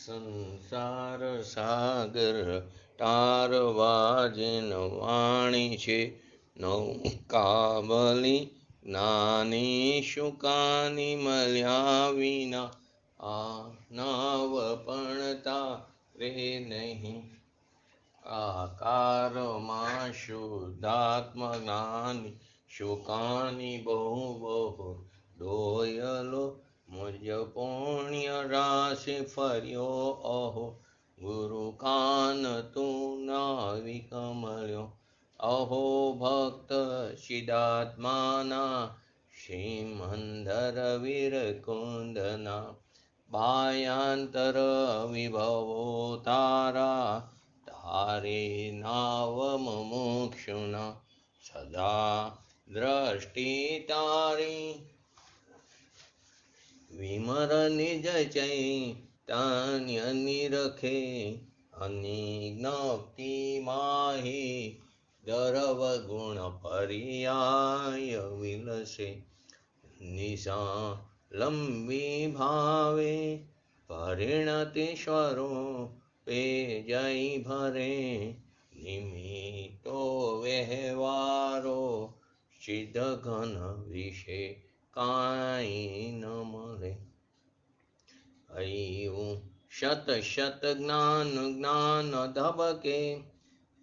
સંસાર સાગર તારવા જેન વાણી છે, નૌકાબલી જ્ઞાની શુકાની મળ્યા વિના આ નાવ પણ રે નહીં. આકારમાં શુદ્ધાત્મ જ્ઞાની શુકાની બહુ બહુ દોયલો મુજ પુણ્ય રાશિ ફર્યો અહો. ગુરુ કાન તું નાવિક મળ્યો અહો. ભક્ત સિદ્ધાત્માના શ્રીમંદર વીર કુંદના બાયાંતર વિભવો તારા તારે નાવ મુમુક્ષુના સદા દ્રષ્ટિ તારી વિમર નિજ ચૈતન્ય નિરખે અનિજ્ઞપ્તિ માહી દરવ ગુણ પર્યાય વિલસે નિશા લંબી ભાવે પરિણતિ સ્વરૂપે જય ભરે નિમિત્તો વ્યવહારો સિદ્ધ ઘન વિશે કાંઈ ન મળે. એવું શત શત જ્ઞાન જ્ઞાન ધબકે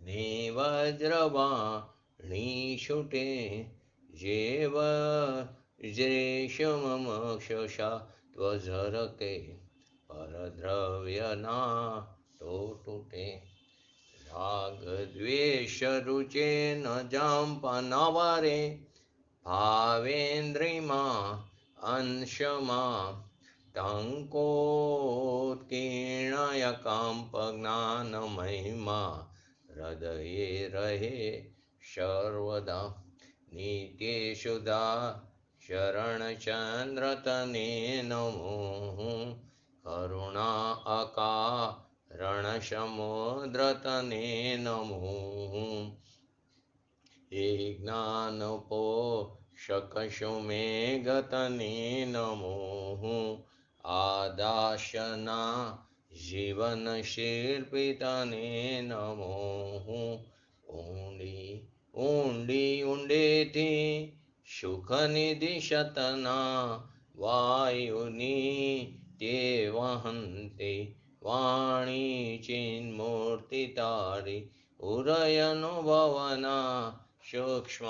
ને વજ્રવાણી છૂટે જેવ જ્રેશમ મોક્ષા ત્વઝરકે પરદ્રવ્યના તો તૂટે. રાગ દ્વેષ રૂચે ન જંપ નવરે ભાવેન્દ્રિમાં અંશમાં ટંકોત્કીર્ણય કંપ જ્ઞાન મહિમા હૃદયે રહે સર્વદા. નિત્ય સુધા શરણ ચંદ્ર તને નમો કરુણા અકારણ સમુદ્ર તને નમો. હે જ્ઞાન પોષક સુમેઘ તને નમો. આદાશના જીવન શિલ્પી તને નમો. ઊંડી ઊંડી ઊંડેથી સુખ નિધિ શતના વાયુની તે વહંતે વાણી ચિન્મૂર્તિ તારી ઉરયનુભવના સૂક્ષ્મ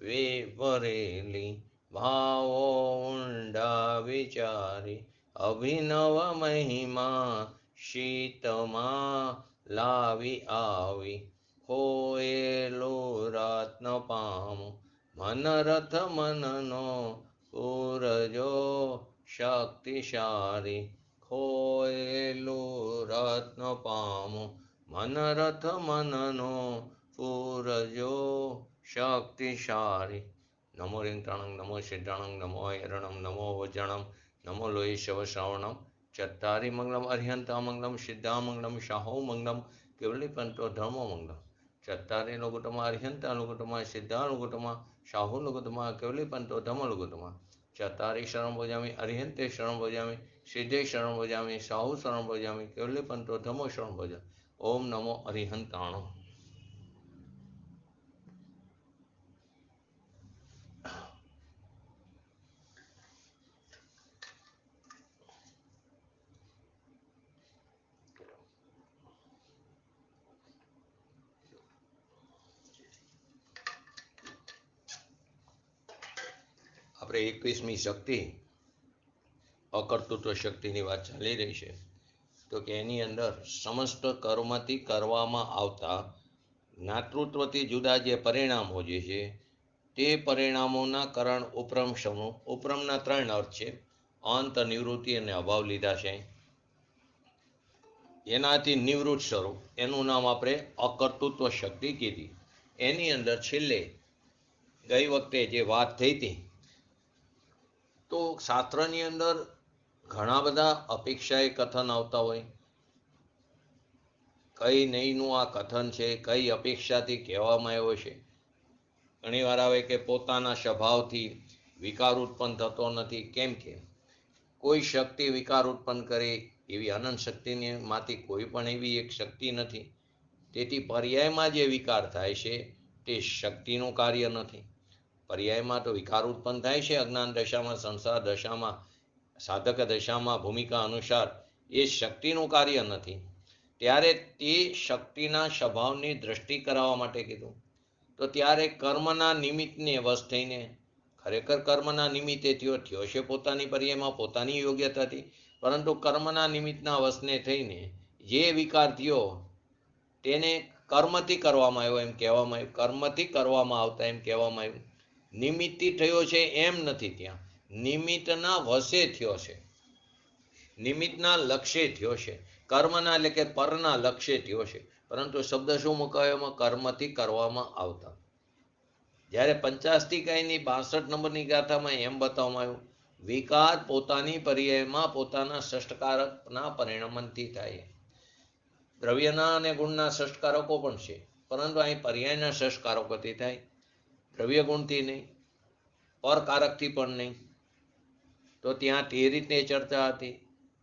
વિભરેલી ભાવો ઊંડા વિચારી અભિનવ મહિમા શીતમાં લાવી આવી. ખોયેલું રત્ન પામું મનરથ મનનો પૂરજો શક્તિશાળી. ખોયેલું રત્ન પામું મનરથ મનનો પૂરજો શક્તિશાળી. નમો રિંગતાણંગ નમો સિદ્ધાણંગ નમો હિરણમ નમો વજ્રણમ નમો લોહી શવ શ્રવણમ ચત્તારી મંગલમ અર્હંતા મંગલમ સિદ્ધા મંગલમ શાહો મંગલમ કેવલી પંતો ધર્મો મંગલમ. ચત્તારી લુગુટમાં અર્હંતા લુગુટમાં સિદ્ધા લુગુટમાં શાહુ લુગુટમાં કેવલી પંતો ધર્મ લુગુટમાં. ચત્તારી શરણ ભોજામી અર્હંતે શરણ ભોજામી સિદ્ધે શરણ ભોજામી શાહુ શરણ ભોજામી કેવલી પંતો ધર્મો શરણ ભોજામી. ઓમ નમો અરિહંતાણો. આપણે 21મી શક્તિ અકર્તૃત્વ શક્તિની વાત ચાલી રહી છે. તો કે એની અંદર સમસ્ત કર્મથી કરવામાં આવતા જ્ઞાતૃત્વથી જુદા જે પરિણામો જે છે તે પરિણામોના કરણ ઉપરમ સમૂહ. ઉપરમના 3 અર્થ છે, અંત, નિવૃત્તિ અને અભાવ લીધા છે. એનાથી નિવૃત્ત સ્વરૂપ એનું નામ આપણે અકર્તૃત્વ શક્તિ કીધી. એની અંદર છેલ્લે ગઈ વખતે જે વાત થઈ હતી તો શાસ્ત્રની અંદર ઘણા બધા અપેક્ષાએ કથન આવતા હોય. કઈ નહીંનું આ કથન છે, કઈ અપેક્ષાથી કહેવામાં આવ્યો છે. ઘણીવાર આવે કે પોતાના સ્વભાવથી વિકાર ઉત્પન્ન થતો નથી. કેમ કે કોઈ શક્તિ વિકાર ઉત્પન્ન કરે એવી અનંત શક્તિની માંથી કોઈ પણ એવી એક શક્તિ નથી. તેથી પર્યાયમાં જે વિકાર થાય છે તે શક્તિનું કાર્ય નથી. પર્યાયમાં તો વિકાર ઉત્પન્ન થાય છે અજ્ઞાન દશામાં, સંસાર દશામાં, સાધક દશામાં, ભૂમિકા અનુસાર. એ શક્તિનું કાર્ય નથી. ત્યારે તે શક્તિના સ્વભાવની દ્રષ્ટિ કરાવવા માટે કીધું. તો ત્યારે કર્મના નિમિત્તને વશ થઈને, ખરેખર કર્મના નિમિત્તે થયો છે પોતાની પર્યાયમાં, પોતાની યોગ્યતાથી, પરંતુ કર્મના નિમિત્તના વશને થઈને જે વિકાર થયો તેને કર્મથી કરવામાં આવ્યો એમ કહેવામાં આવ્યું. કર્મથી કરવામાં આવતા એમ કહેવામાં આવ્યું. નિમિત્તથી થયો છે એમ નથી. ત્યાં નિમિત્તના વશે થયો છે, નિમિત્તના લક્ષ્ય થયો છે. કર્મના એટલે કે પરના લક્ષ્ય થયો છે, પરંતુ શબ્દ શું મુકાયો એમાં? કર્મથી કરવામાં આવતા. જ્યારે પંચાસ્તિકાયની 62 નંબરની ગાથામાં એમ બતાવવામાં આવ્યું, વિકાર પોતાની પર્યાયમાં પોતાના ષષ્ઠકારકના પરિણમનથી થાય. દ્રવ્યના અને ગુણના ષષ્ઠકારકો પણ છે, પરંતુ અહીં પર્યાયના ષષ્ઠકારકોથી થાય. દ્રવ્ય ગુણથી નહીં, પરકારકથી પણ નહીં. તો ત્યાં તે રીતે ચર્ચા હતી.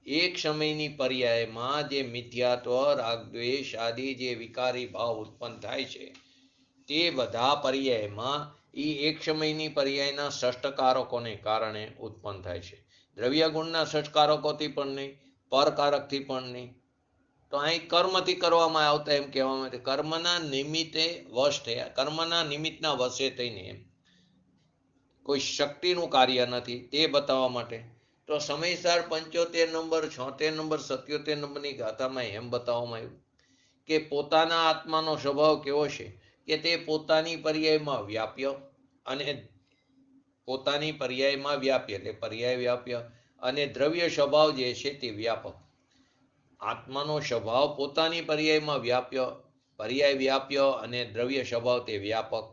એક સમયની પર્યાયમાં જે મિથ્યાત્વ, રાગદ્વેષ આદિ જે વિકારી ભાવ ઉત્પન્ન થાય છે, તે બધા પર્યાયમાં એક સમયની પર્યાયના ષષ્ઠકારકોને કારણે ઉત્પન્ન થાય છે. દ્રવ્ય ગુણના ષષ્ઠકારકોથી પણ નહીં, પરકારકથી પણ નહીં. તો અહીં કર્મથી કરવામાં આવતા એમ કહેવામાં આવે. કર્મના નિમિત્તે વશ થયા, કર્મના નિમિત્તના વશે થઈને એમ કોઈ શક્તિનું કાર્ય નથી તે બતાવવા માટે. તો સમયસાર 75 નંબર, 76 નંબર, 77 નંબરની ગાથામાં એમ બતાવવામાં આવ્યું કે પોતાના આત્માનો સ્વભાવ કેવો છે કે તે પોતાની પર્યાયમાં વ્યાપ્ય અને પોતાની પર્યાયમાં વ્યાપ્ય એટલે પર્યાય વ્યાપ્ય અને દ્રવ્ય સ્વભાવ જે છે તે વ્યાપક. આત્માનો સ્વભાવ પોતાની પર્યાયમાં વ્યાપ્ય, પર્યાય વ્યાપ્ય અને દ્રવ્ય સ્વભાવ તે વ્યાપક.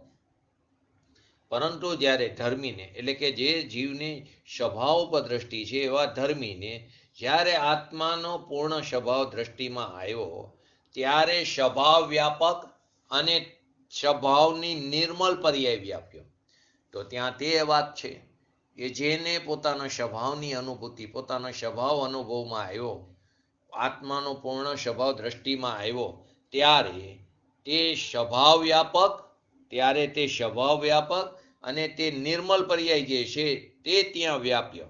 પરંતુ જ્યારે ધર્મીને એટલે કે જે જીવની સ્વભાવ ઉપર દ્રષ્ટિ છે એવા ધર્મીને જ્યારે આત્માનો પૂર્ણ સ્વભાવ દ્રષ્ટિમાં આવ્યો ત્યારે સ્વભાવ વ્યાપક અને સ્વભાવની નિર્મલ પર્યાય વ્યાપ્ય. તો ત્યાં તે વાત છે કે જેને પોતાના સ્વભાવની અનુભૂતિ, પોતાનો સ્વભાવ અનુભવમાં આવ્યો, આત્માનો પૂર્ણ સ્વભાવ દ્રષ્ટિમાં આવ્યો ત્યારે તે સ્વભાવ વ્યાપક, ત્યારે તે સ્વભાવ વ્યાપક અને તે નિર્મલ પર્યાય જે છે તે ત્યાં વ્યાપ્ય.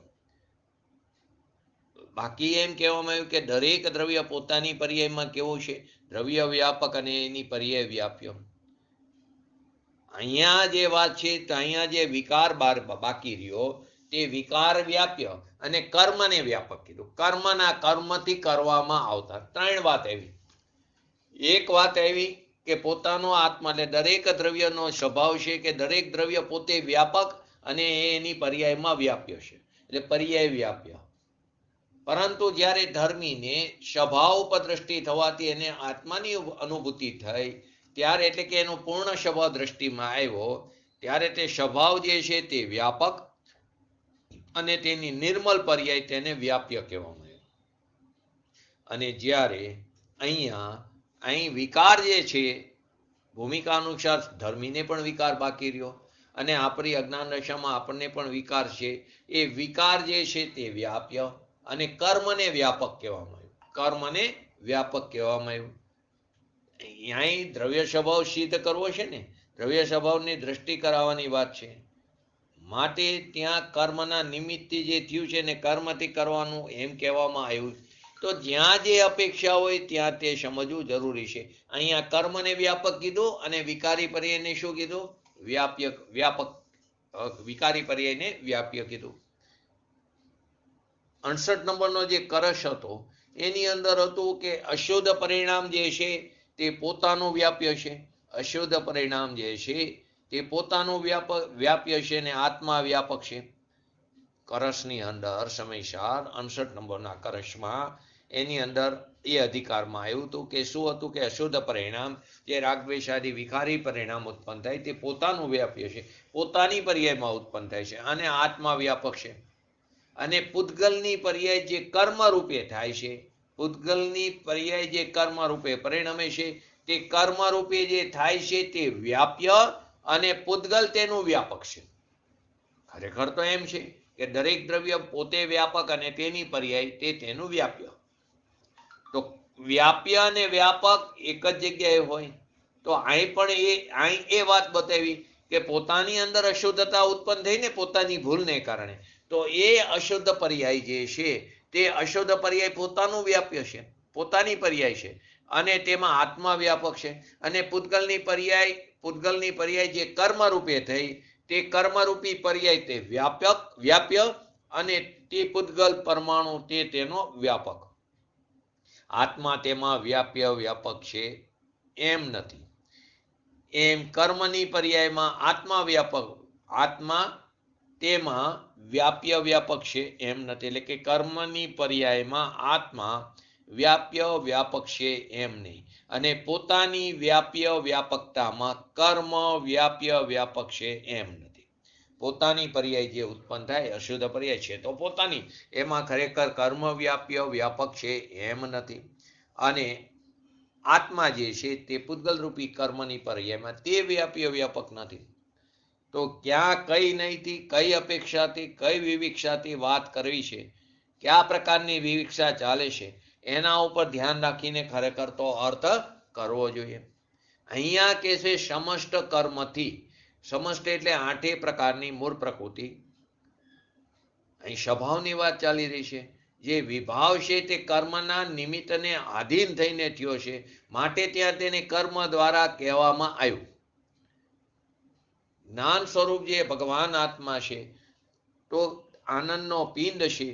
બાકી એમ કહેવામાં આવ્યું કે દરેક દ્રવ્ય પોતાની પર્યાયમાં કેવું છે? દ્રવ્ય વ્યાપક અને એની પર્યાય વ્યાપ્ય. અહીંયા જે વાત છે તો અહીંયા જે વિકાર બાકી રહ્યો તે વિકાર વ્યાપ્ય અને કર્મને વ્યાપક કીધું. કર્મથી કરવામાં આવતા 3 વાત આવી. એક વાત આવી કે પોતાનો આત્મા એટલે દરેક દ્રવ્યનો સ્વભાવ છે કે દરેક દ્રવ્ય પોતે વ્યાપક અને એની પર્યાયમાં વ્યાપ્ય છે, એટલે પર્યાય વ્યાપ્ય. પરંતુ જ્યારે ધર્મીને સ્વભાવ ઉપર દ્રષ્ટિ થવાથી એને આત્માની અનુભૂતિ થઈ ત્યારે એટલે કે એનો પૂર્ણ સ્વભાવ દ્રષ્ટિમાં આવ્યો ત્યારે તે સ્વભાવ જે છે તે વ્યાપક અને તેની નિર્મલ પર્યાય તેને વ્યાપ્ય કહેવામાં આવ્યો. અને જ્યારે અહીં વિકાર જે છે ભૂમિકા અનુસાર ધર્મીને પણ વિકાર બાકી રહ્યો અને આપણી અજ્ઞાન દશામાં આપણને પણ વિકાર છે. એ વિકાર જે છે તે વ્યાપ્ય અને કર્મને વ્યાપક કહેવામાં આવ્યું. કર્મને વ્યાપક કહેવામાં આવ્યું. અહીં દ્રવ્ય સ્વભાવ સિદ્ધ કરવો છે ને, દ્રવ્ય સ્વભાવની દ્રષ્ટિ કરાવવાની વાત છે. માટે ત્યાં કર્મના નિમિત્તથી જે થયું છે ને કર્મથી કરવાનું એમ કહેવામાં આવ્યું. તો જ્યાં જે અપેક્ષા હોય ત્યાં તે સમજવું જરૂરી છે. અહીંયા કર્મને વ્યાપક કીધું અને વિકારી પર્યાયને શું કીધું? વ્યાપક. વિકારી પર્યાયને વ્યાપ્ય કીધું. 68 નંબરનો જે કરશ હતો એની અંદર હતું કે અશુદ્ધ પરિણામ જે છે તે પોતાનું વ્યાપ્ય છે. અશુદ્ધ પરિણામ જે છે તે પોતાનું વ્યાપ્ય છે ને આત્મા વ્યાપક છે. કરશની અંદર સમયસાર 68 નંબરના કરશમાં એની અંદર એ અધિકારમાં આવ્યું હતું કે શું હતું કે અશુદ્ધ પરિણામ જે રાગદ્વેષ આદિ વિકારી પરિણામ ઉત્પન્ન થાય તે પોતાનું વ્યાપ્ય છે, પોતાની પર્યાયમાં ઉત્પન્ન થાય છે અને આત્મા વ્યાપક છે. અને પૂતગલની પર્યાય જે કર્મ રૂપે થાય છે, પૂતગલની પર્યાય જે કર્મ રૂપે પરિણમે છે તે કર્મ રૂપે જે થાય છે તે વ્યાપ્ય અને પૂતગલ તેનું વ્યાપક છે. ખરેખર તો એમ છે કે દરેક દ્રવ્ય પોતે વ્યાપક અને તેની પર્યાય તે તેનું વ્યાપ્ય. તો વ્યાપ્ય અને વ્યાપક એક જ જગ્યાએ હોય. તો અહીં પણ એ વાત બતાવી કે પોતાની અંદર અશુદ્ધતા ઉત્પન્ન થઈને પોતાની ભૂલને કારણે, તો એ અશુદ્ધ પર્યાય જે છે તે અશુદ્ધ પર્યાય પોતાનું વ્યાપ્ય છે, પોતાની પર્યાય છે, અને તેમાં આત્મા વ્યાપક છે. અને પૂતગલની પર્યાય જે કર્મ રૂપે થઈ, તે કર્મરૂપી પર્યાય તે વ્યાપ્ય અને તે પૂતગલ પરમાણુ તે તેનો વ્યાપક. આત્મા તેમાં વ્યાપક છે એમ નથી. એમ કર્મની પર્યાયમાં આત્મા તેમાં વ્યાપક છે એમ નથી. એટલે કે કર્મની પર્યાયમાં આત્મા વ્યાપક છે એમ નહીં. અને પોતાની વ્યાપકતામાં કર્મ વ્યાપક છે એમ નથી. પોતાની પર્યાય જે ઉત્પન્ન થાય અશુદ્ધ પર્યાય છે તો પોતાની, એમાં ખરેખર કર્મ વ્યાપક છે એમ નથી. અને આત્મા જે છે તે પૂતગલ રૂપી કર્મની પર્યાયમાં તે વ્યાપક નથી. તો ક્યાં કઈ નહીંથી, કઈ અપેક્ષાથી, કઈ વિવિક્ષાથી વાત કરવી છે, કયા પ્રકારની વિવિક્ષા ચાલે છે, એના ઉપર ધ્યાન રાખીને ખરેખર તો અર્થ કરવો જોઈએ. અહીંયા કે છે સમષ્ટ કર્મથી. સમષ્ટ એટલે 8 પ્રકારની મૂળ પ્રકૃતિ. અહીં સ્વભાવની વાત ચાલી રહી છે. જે વિભાવ છે તે કર્મના નિમિત્તને આધીન થઈને થયો છે, માટે ત્યાં તેને કર્મ દ્વારા કહેવામાં આવ્યું. જ્ઞાન સ્વરૂપ જે ભગવાન આત્મા છે, તો આનંદનો પિંડ છે,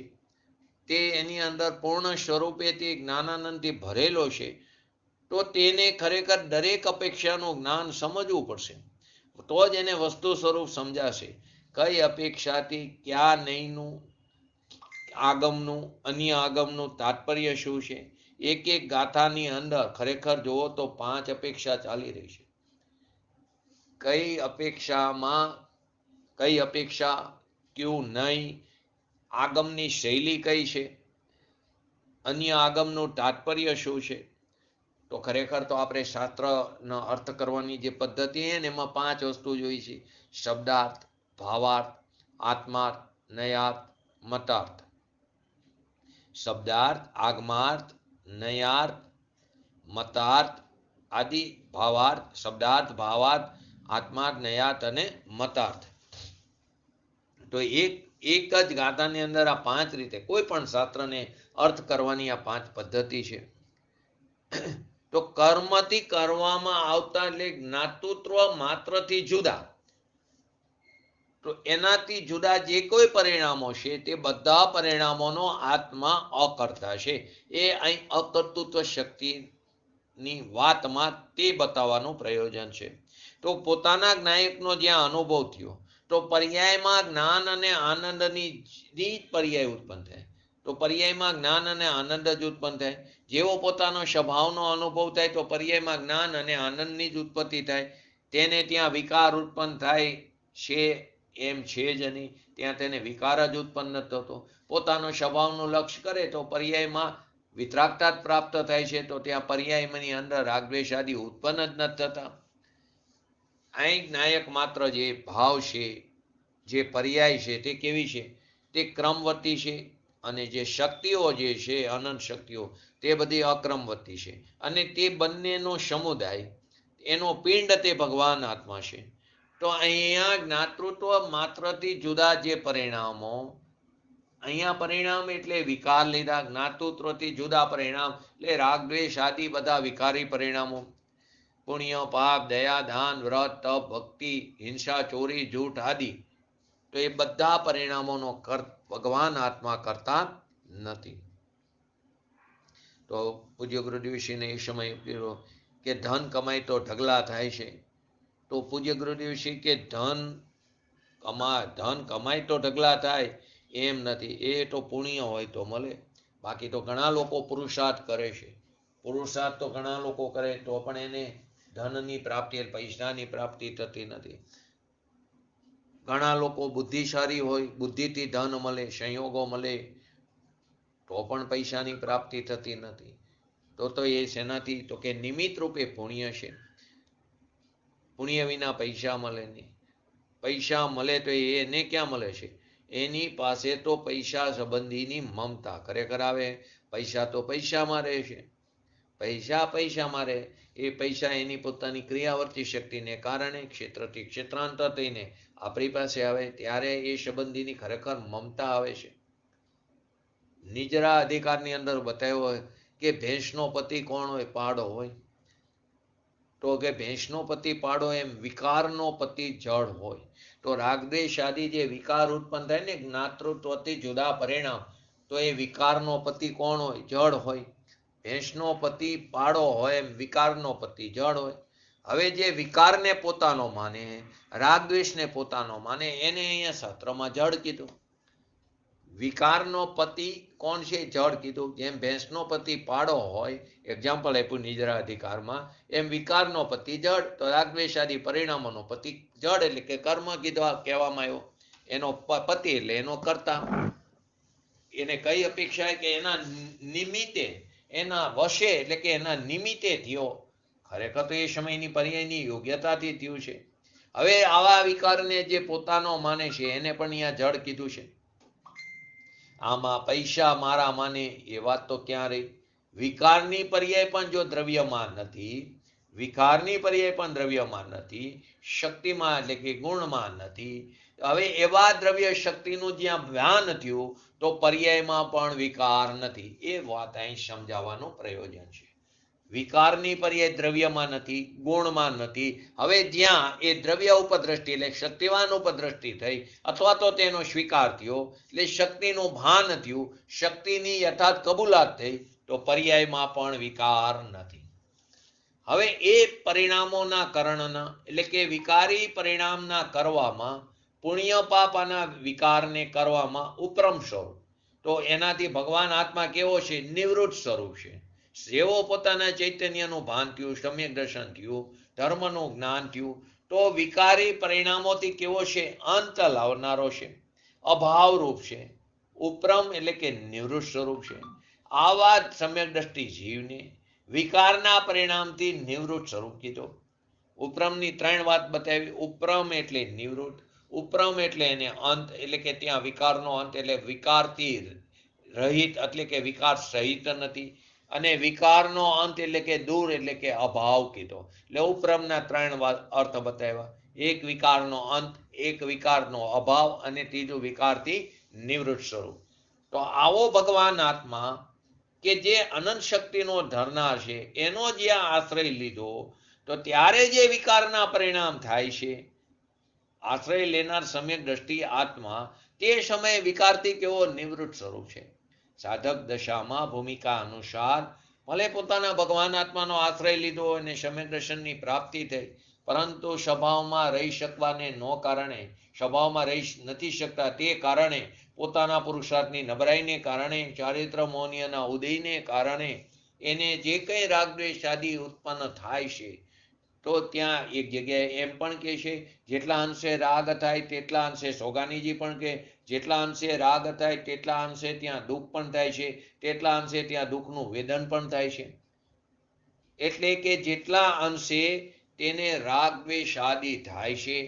તે એની અંદર પૂર્ણ સ્વરૂપે તે જ્ઞાનાનંદથી ભરેલો છે. તો તેને ખરેખર દરેક અપેક્ષાનું જ્ઞાન સમજવું પડશે, તો જ એને વસ્તુ સ્વરૂપ સમજાશે. કઈ અપેક્ષાથી ક્યાં નહીંનું, આગમનું, અન્ય આગમનું તાત્પર્ય શું છે. એક ગાથાની અંદર ખરેખર જુઓ તો 5 અપેક્ષા ચાલી રહી છે. કઈ અપેક્ષા, ક્યું નહીં, આગમની શૈલી કઈ છે, અન્ય આગમનું તાત્પર્ય શું છે. તો ખરેખર તો આપણે શાસ્ત્રનો અર્થ કરવાની જે પદ્ધતિ છે ને, એમાં 5 વસ્તુ જોઈ છે. શબ્દાર્થ, ભાવાર્થ, આત્માર્થ, નયાર્થ, મતાર્થ. શબ્દાર્થ, આગમાર્થ, નયાર્થ, મતાર્થ આદિ. ભાવાર્થ, શબ્દાર્થ, ભાવાર્થ, આત્માર્થ, નયાર્થ અને મતાર્થ. તો એક જ ગાથાની અંદર આ 5 રીતે કોઈ પણ શાસ્ત્રને અર્થ કરવાની આ 5 પદ્ધતિ છે. તો કર્મથી કરવામાં આવતા એટલે જ્ઞાતૃત્વ માત્રથી જુદા, તો એનાથી જુદા જે કોઈ પરિણામો છે તે બધા પરિણામોનો આત્મા અકર્તા છે. એ અહીં અકર્તૃત્વ શક્તિની વાતમાં તે બતાવવાનું પ્રયોજન છે. તો પોતાના જ્ઞાયકનો જ્યાં અનુભવ થયો, તો પર્યાયમાં જ્ઞાન અને આનંદની જ પર્યાય ઉત્પન્ન થાય. તો પર્યાયમાં જ્ઞાન અને આનંદ જ ઉત્પન્ન થાય. જેવો પોતાનો સ્વભાવનો અનુભવ થાય તો પર્યાયમાં જ્ઞાન અને આનંદની જ ઉત્પત્તિ થાય. તેને ત્યાં વિકાર ઉત્પન્ન થાય છે એમ છે જ નહીં. ત્યાં તેને વિકાર જ ઉત્પન્ન થતો. પોતાનો સ્વભાવનું લક્ષ્ય કરે તો પર્યાયમાં વિતરાગતા જ પ્રાપ્ત થાય છે. તો ત્યાં પર્યાયની અંદર રાગદ્વેષ આદિ ઉત્પન્ન જ નથી થતા. અહીં જ્ઞાયક માત્ર જે ભાવ છે, જે પર્યાય છે, તે કેવી છે, તે ક્રમવર્તી છે. અને જે શક્તિઓ જે છે અનંત શક્તિઓ, તે બધી અક્રમવર્તી છે. અને તે બંનેનો સમુદાય, એનો પિંડ તે ભગવાન આત્મા છે. તો અહીંયા જ્ઞાતૃત્વ માત્રથી જુદા જે પરિણામો, અહીંયા પરિણામ એટલે વિકાર લીધા, જ્ઞાતૃત્વથી જુદા પરિણામ એટલે રાગદ્વેષ આદિ બધા વિકારી પરિણામો. પુણ્ય, પાપ, દયા, દાન, વ્રત, તપ, ભક્તિ, હિંસા, ચોરી, જૂઠ આદિ, તો એ બધા પરિણામોનો ભગવાન આત્મા કરતા નથી. તો પૂજ્ય ગુરુદેવશ્રીને એ સમય કીધો કે ધન કમાય તો ઢગલા થાય છે. તો પૂજ્ય ગુરુદેવશ્રી કે ધન કમાય તો ઢગલા થાય એમ નથી. એ તો પુણ્ય હોય તો મળે. બાકી તો ઘણા લોકો પુરુષાર્થ કરે છે. પુરુષાર્થ તો ઘણા લોકો કરે તો પણ એને ધનની પ્રાપ્તિ, પૈસાની પ્રાપ્તિ થતી નથી. ઘણા લોકો બુદ્ધિશાળી હોય, બુદ્ધિથી ધન મળે, સંયોગો મળે, તો પણ પૈસાની પ્રાપ્તિ થતી નથી. તો એ શેનાથી, તો કે નિમિત્ત રૂપે પુણ્ય છે. પુણ્ય વિના પૈસા મળે નહીં. પૈસા મળે તો એને ક્યાં મળે છે? એની પાસે તો પૈસા સંબંધીની મમતા ખરેખર આવે. પૈસા તો પૈસામાં રહે છે, પૈસામાં રહે. એ પૈસા એની પોતાની ક્રિયાવર્તી શક્તિને કારણે ક્ષેત્રથી ક્ષેત્રાંતર થઈને આપણી પાસે આવે ત્યારે એ સંબંધીની ખરેખર મમતા આવે છે. નિજરા અધિકારની અંદર બતાવ્યો હોય કે ભેંસનો પતિ કોણ હોય? પાડો હોય. તો કે ભેંસનો પતિ પાડો એમ વિકારનો પતિ જળ હોય. તો રાગદ્વેષ આદિ જે વિકાર ઉત્પન્ન થાય ને જ્ઞાતૃત્વથી જુદા પરિણામ, તો એ વિકારનો પતિ કોણ હોય? જળ હોય. ભેંસનો પતિ પાડો હોય એમ વિકારનો પતિ જળ હોય. હવે જે વિકારને પોતાનો માને, રાગદ્વેષને પોતાનો માને, એને અહીંયા શાસ્ત્રમાં જળ કીધું. વિકારનો પતિ કોણ છે? જળ કીધું. જેમ ભેંસનો પતિ પાડો હોય, એક્ઝામ્પલ આપ્યું નિજરા અધિકારમાં, એમ વિકારનો પતિ જળ. તો રાગદ્વેષાદી પરિણામોનો પતિ જળ એટલે કે કર્મ કહેવામાં આવ્યો. એનો પતિ એટલે એનો કર્તા. એને કઈ અપેક્ષા કે એના નિમિત્તે, એના વશે એટલે કે એના નિમિત્તે થયો. ખરેખર તો એ સમયની પર્યાયની યોગ્યતાથી થયું છે. હવે આવા વિકારને જે પોતાનો માને છે એને પણ અહીંયા જળ કીધું છે. આમાં પૈસા મારા માને એ વાત તો ક્યાં રહી? વિકારની પર્યાય પણ જો દ્રવ્યમાન નથી, વિકારની પર્યાય પણ દ્રવ્યમાન નથી, શક્તિમાં એટલે કે ગુણમાં નથી. હવે એવા દ્રવ્ય શક્તિનું જ્યાં ભાન થયું તો પર્યાયમાં પણ વિકાર નથી. એ વાત અહીં સમજાવવાનું પ્રયોજન છે. વિકારની પર્યાય દ્રવ્યમાં નથી, ગુણમાં નથી. હવે જ્યાં એ દ્રવ્ય ઉપદ્રષ્ટિ એટલે શક્તિવાન ઉપદ્રષ્ટિ થઈ અથવા તો તેનો સ્વીકાર થયો એટલે શક્તિનું ભાન થયું, શક્તિની યથાર્થ કબૂલાત થઈ, તો પર્યાયમાં પણ વિકાર નથી. હવે એ પરિણામોના કરણના એટલે કે વિકારી પરિણામના કરવામાં, પુણ્ય પાપના વિકારને કરવામાં ઉપરમ સ્વરૂપ, તો એનાથી ભગવાન આત્મા કેવો છે? નિવૃત્ત સ્વરૂપ છે. જેવો પોતાના ચૈતન્યનું ભાન થયું, સમ્યક દર્શન થયું, ધર્મનું જ્ઞાન થયું, તો વિકારી પરિણામોથી કેવો છે? અંત લાવનારો છે, અભાવરૂપ છે, ઉપરમ એટલે કે નિવૃત્ત સ્વરૂપ છે. આવા સમ્યક દ્રષ્ટિ જીવને વિકારના પરિણામથી નિવૃત્ત સ્વરૂપ કીધો. ઉપરમની 3 વાત બતાવી. ઉપરમ એટલે નિવૃત્ત, ઉપરમ એટલે એને અંત એટલે કે ત્યાં વિકારનો અંત એટલે વિકારથી રહિત એટલે કે વિકાર સહિત નથી, અને વિકારનો અંત એટલે કે દૂર એટલે કે અભાવ કીધો. એટલે ઉપરમના 3 અર્થ બતાવ્યા. એક વિકારનો અંત, એક વિકારનો અભાવ અને ત્રીજું વિકારથી નિવૃત્ત સ્વરૂપ. તો આવો ભગવાન આત્મા કે જે અનંત શક્તિનો ધરનાર છે, એનો જ્યાં આશ્રય લીધો તો ત્યારે જે વિકારના પરિણામ થાય છે, આશ્રય લેનાર સમ્યક દ્રષ્ટિ આત્મા તે સમયે વિકારથી કેવો? નિવૃત્ત સ્વરૂપ છે. સાધક દશામાં ભૂમિકા અનુસાર ભલે પોતાના ભગવાન આત્માનો આશ્રય લીધો અને સમ્યક દર્શનની પ્રાપ્તિ થઈ, પરંતુ સ્વભાવમાં રહી શકવાને ન કારણે, સ્વભાવમાં રહી નથી શકતા તે કારણે, પોતાના પુરુષાર્થની નબળાઈને કારણે, ચારિત્ર મૌન્યના ઉદયને કારણે એને જે કંઈ રાગદ્વેષ આદિ ઉત્પન્ન થાય છે, તો ત્યાં એક જગ્યાએ એમ પણ કહે છે જેટલા અંશે રાગ થાય તેટલા અંશે, સોગાનીજી પણ કહે જેટલા અંશે રાગ થાય તેટલા અંશે ત્યાં દુઃખ પણ થાય છે, તેટલા અંશે ત્યાં દુઃખનું વેદન પણ થાય છે. એટલે કે જેટલા અંશે તેને રાગ દ્વેષ આદિ થાય છે,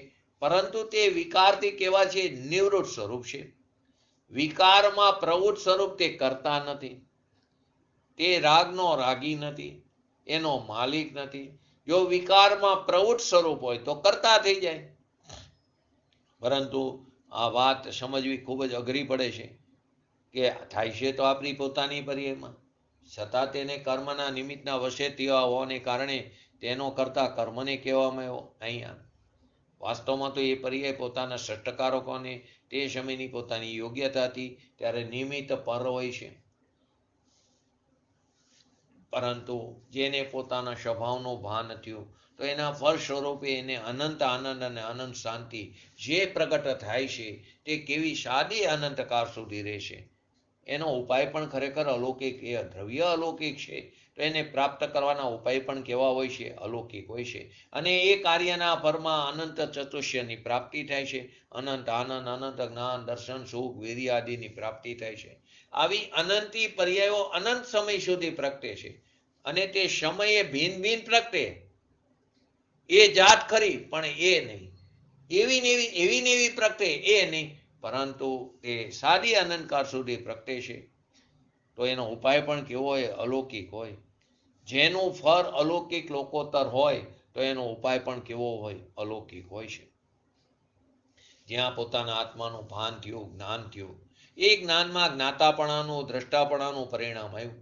પરંતુ તે વિકારથી કેવા છે? નિવૃત્ત સ્વરૂપ છે. વિકારમાં પ્રવૃત્ત સ્વરૂપ તે કરતા નથી, તે રાગનો રાગી નથી, એનો માલિક નથી. જો વિકારમાં પ્રવૃત્ત સ્વરૂપ હોય તો કરતા થઈ જાય. પરંતુ આ વાત સમજવી ખૂબ જ અઘરી પડે છે કે થાય છે તો આપણી પોતાની પર્યાયમાં, છતાં તેને કર્મના નિમિત્તના વશે થયા હોવાને કારણે તેનો કરતા કર્મને કહેવામાં આવ્યો. અહીંયા વાસ્તવમાં તો એ પર્યાય પોતાના ષષ્ટકારકોને તે સમયની પોતાની યોગ્યતાથી ત્યારે નિમિત્ત પર હોય છે. પરંતુ જેને પોતાના સ્વભાવનું ભાન થયું તો એના ફળ સ્વરૂપે એને અનંત આનંદ અને અનંત શાંતિ જે પ્રગટ થાય છે તે કેવી સાદી અનંતકાળ સુધી રહેશે. એનો ઉપાય પણ ખરેખર અલૌકિક, એ દ્રવ્ય અલૌકિક છે, તો એને પ્રાપ્ત કરવાના ઉપાય પણ કેવા હોય છે? અલૌકિક હોય છે. અને એ કાર્યના ફળમાં અનંત ચતુષ્યની પ્રાપ્તિ થાય છે, અનંત આનંદ, અનંત જ્ઞાન, દર્શન, સુખ, વીર્ય આદિની પ્રાપ્તિ થાય છે. આવી અનંતી પર્યાયો અનંત સમય સુધી પ્રગટે છે, અને તે સમયે ભિન્ન ભિન્ન પ્રગટે. એ જાત ખરી પણ એ નહીં, એવી ને એવી પ્રગટે એ નહીં, પરંતુ એ સાદી અનંતકાળ સુધી પ્રગટે છે. તો એનો ઉપાય પણ કેવો હોય? અલૌકિક હોય. જેનું ફળ અલૌકિક લોકોતર હોય તો એનો ઉપાય પણ કેવો હોય? અલૌકિક હોય છે. જ્યાં પોતાના આત્માનું ભાન થયું, જ્ઞાન થયું, એ જ્ઞાનમાં જ્ઞાતાપણાનું, દ્રષ્ટાપણાનું પરિણામ આવ્યું.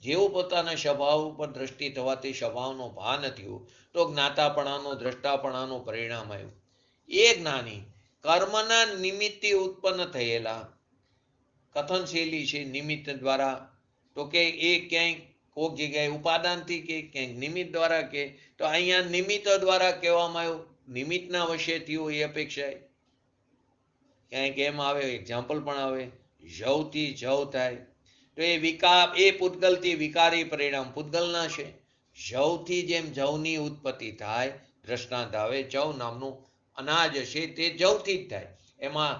જેવું પોતાના સ્વભાવ ઉપર દ્રષ્ટિ થવાથી સ્વભાવનું ભાન થયું તો જ્ઞાતાપણાનું, દ્રષ્ટાપણાનું પરિણામ આવ્યું. એ જ્ઞાની કર્મના નિમિત્તે ઉત્પન્ન થયેલા કથનશૈલી છે નિમિત્ત દ્વારા, તો કે એ ક્યાંય કોઈક જગ્યાએ ઉપાદાનથી કે ક્યાંક નિમિત્ત દ્વારા કે, તો અહીંયા નિમિત્ત દ્વારા કહેવામાં આવ્યું. નિમિત્તના વશે થયું એ અપેક્ષાએ ક્યાંક એમ આવે, એક્ઝામ્પલ પણ આવે, જવથી જવ થાય તો એ પૂતગલથી વિકારી પરિણામ પૂતગલના છે. જવથી જેમ જવની ઉત્પત્તિ થાય, દ્રષ્ટાંત આવે, જવ નામનું અનાજ છે તે જવથી જ થાય. એમાં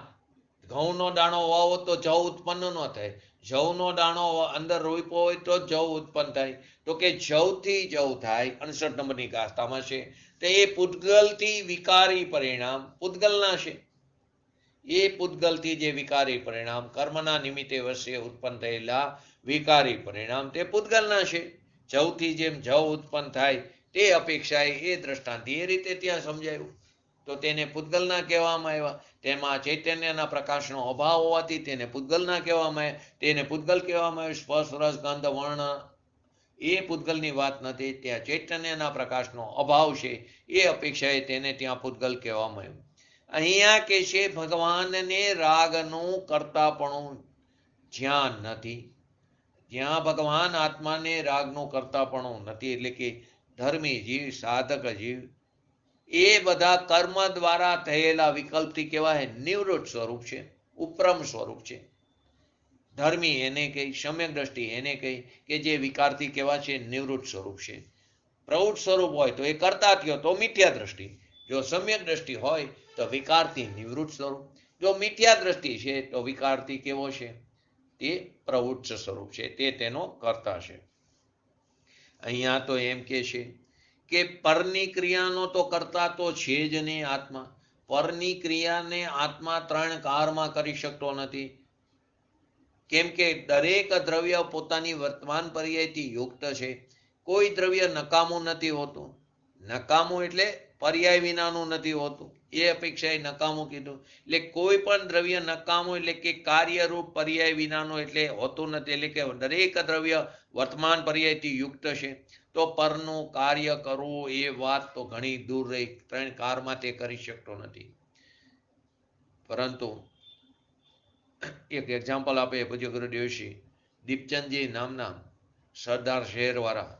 ઘઉંનો દાણો વાવો તો જવ ઉત્પન્ન ન થાય. જવનો દાણો અંદર રોપ્યો હોય તો જવ ઉત્પન્ન થાય. તો કે જવથી જવ થાય 68 નંબરની ગાથામાં છે. તો એ પૂતગલથી વિકારી પરિણામ પૂતગલના છે. એ પૂતગલથી જે વિકારી પરિણામ કર્મના નિમિત્તે વશે ઉત્પન્ન થયેલા વિકારી પરિણામ તે પૂતગલના છે. જવથી જેમ જવ ઉત્પન્ન થાય તે અપેક્ષાએ એ દ્રષ્ટાંત એ રીતે ત્યાં સમજાયું. તો તેને પૂતગલના કહેવામાં આવ્યા. તેમાં ચૈતન્યના પ્રકાશનો અભાવ હોવાથી તેને પૂતગલના કહેવામાં આવે. તેને પૂતગલ કહેવામાં આવ્યું. સ્પર્શ, રસ, ગંધ, વર્ણ એ પૂતગલની વાત નથી. ત્યાં ચૈતન્યના પ્રકાશનો અભાવ છે એ અપેક્ષાએ તેને ત્યાં પૂતગલ કહેવામાં આવ્યું. અહીંયા કે છે ભગવાનને રાગનું કરતાપણું જ્યાં નથી, જ્યાં ભગવાન આત્માને રાગનું કરતાપણું નથી, એટલે કે ધર્મી જીવ, સાધક જીવ, એ બધા કર્મ દ્વારા થયેલા વિકલ્પથી કહેવાય નિવૃત્ત સ્વરૂપ છે, ઉપરમ સ્વરૂપ છે. ધર્મી એને કહી, સમ્યક દ્રષ્ટિ એને કહી કે જે વિકારથી કહેવાય છે નિવૃત્ત સ્વરૂપ છે. પ્રવૃત્ત સ્વરૂપ હોય તો એ કરતા થયો તો મિથ્યા દ્રષ્ટિ. જો સમ્યક દ્રષ્ટિ હોય તો વિકારથી નિવૃત્ત સ્વરૂપ. જો મિથ્યા દ્રષ્ટિ છે તો વિકારથી કેવો છે? તે પ્રવૃત્ત સ્વરૂપ છે, તે તેનો કર્તા છે. અહીંયા તો એમ કે છે કે પરની ક્રિયાનો તો કરતા તો છે જ નહીં આત્મા. પરની ક્રિયાને આત્મા 3 કાળમાં કરી શકતો નથી. કેમ કે દરેક દ્રવ્ય પોતાની વર્તમાન પર્યાયથી યુક્ત છે. કોઈ દ્રવ્ય નકામું નથી હોતું. નકામું એટલે પર્યાય વિનાનું નથી હોતું. એ અપેક્ષાએ નકામું કીધું. એટલે કોઈ પણ દ્રવ્ય નકામું એટલે કે કાર્યરૂપ પર્યાય વિનાનું એટલે હોતું નથી. એટલે કે દરેક દ્રવ્ય વર્તમાન પર્યાયથી યુક્ત છે. તો પરનું કાર્ય કરવું એ વાત તો ઘણી દૂર રહી. 3 કાળમાં તે કરી શકતો નથી. પરંતુ એક એક્ઝામ્પલ આપે પૂજ્ય ગુરુદેવશ્રી દીપચંદજી નામના સરદાર શહેરવાળા.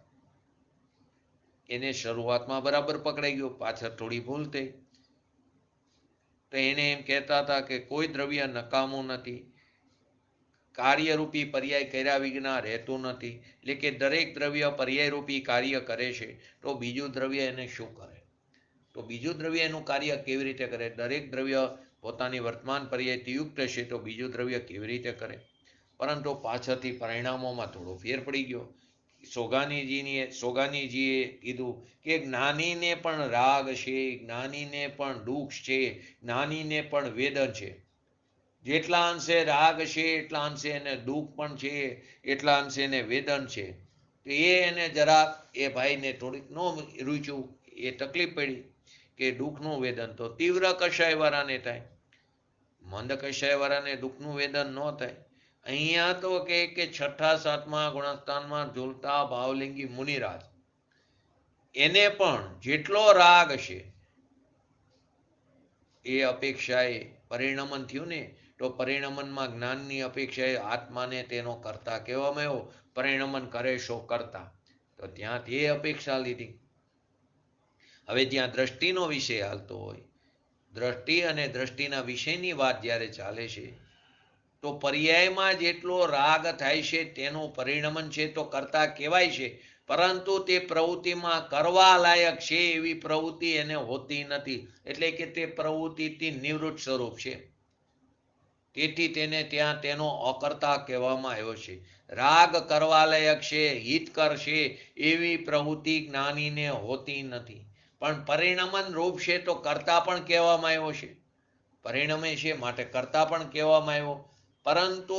એને શરૂઆતમાં બરાબર પકડાઈ ગયો, પાછળ થોડી ભૂલ થઈ. તો એને એમ કહેતા હતા કે કોઈ દ્રવ્ય નકામું નથી, કાર્યરૂપી પર્યાય કર્યા વિના રહેતું નથી. એટલે કે દરેક દ્રવ્ય પર્યાયરૂપી કાર્ય કરે છે. તો બીજું દ્રવ્ય એને શું કરે? તો બીજું દ્રવ્ય એનું કાર્ય કેવી રીતે કરે? દરેક દ્રવ્ય પોતાની વર્તમાન પર્યાયથી યુક્ત છે તો બીજું દ્રવ્ય કેવી રીતે કરે? પરંતુ પાછળથી પરિણામોમાં થોડો ફેર પડી ગયો. સોગાનીજીએ કીધું કે જ્ઞાનીને પણ રાગ છે, જ્ઞાનીને પણ દુઃખ છે, જ્ઞાનીને પણ વેદન છે. જેટલા અંશે રાગ છે એટલા અંશે એને દુઃખ પણ છે, એટલા અંશે એને વેદન છે. તો એને જરાક એ ભાઈને થોડીક ન રૂચ્યું, એ તકલીફ પડી કે દુઃખનું વેદન તો તીવ્ર કષાયવાળાને થાય, મંદ કષાયવાળાને દુઃખનું વેદન ન થાય. અહીંયા તો કે 6ઠા 7મા ગુણસ્થાનમાં ઝૂલતા ભાવલિંગી મુનિરાજ, એને પણ જેટલો રાગ છે એ અપેક્ષાએ પરિણમન થયું ને, તો પરિણમનમાં જ્ઞાનની અપેક્ષાએ આત્માને તેનો કરતા કહેવામાં આવ્યો. પરિણમન કરે શો કરતા. તો ત્યાં તે અપેક્ષા લીધી. હવે જ્યાં દ્રષ્ટિનો વિષય હાલતો હોય, દ્રષ્ટિ અને દ્રષ્ટિના વિષયની વાત જ્યારે ચાલે છે, તો પર્યાયમાં જેટલો રાગ થાય છે તેનું પરિણમન છે તો કરતા કહેવાય છે. પરંતુ તે પ્રવૃત્તિમાં કરવા લાયક છે એવી પ્રવૃત્તિ એને હોતી નથી. એટલે કે તે પ્રવૃત્તિથી નિવૃત્ત સ્વરૂપ છે. તેથી તેને ત્યાં તેનો અકર્તા કહેવામાં આવ્યો છે. રાગ કરવા લાયક છે, હિતકર છે એવી પ્રવૃત્તિ જ્ઞાનીને હોતી નથી. પણ પરિણમન રૂપ છે તો કરતા પણ કહેવામાં આવ્યો છે. પરિણમે છે, માટે કર્તા પણ કહેવામાં આવ્યો. પરંતુ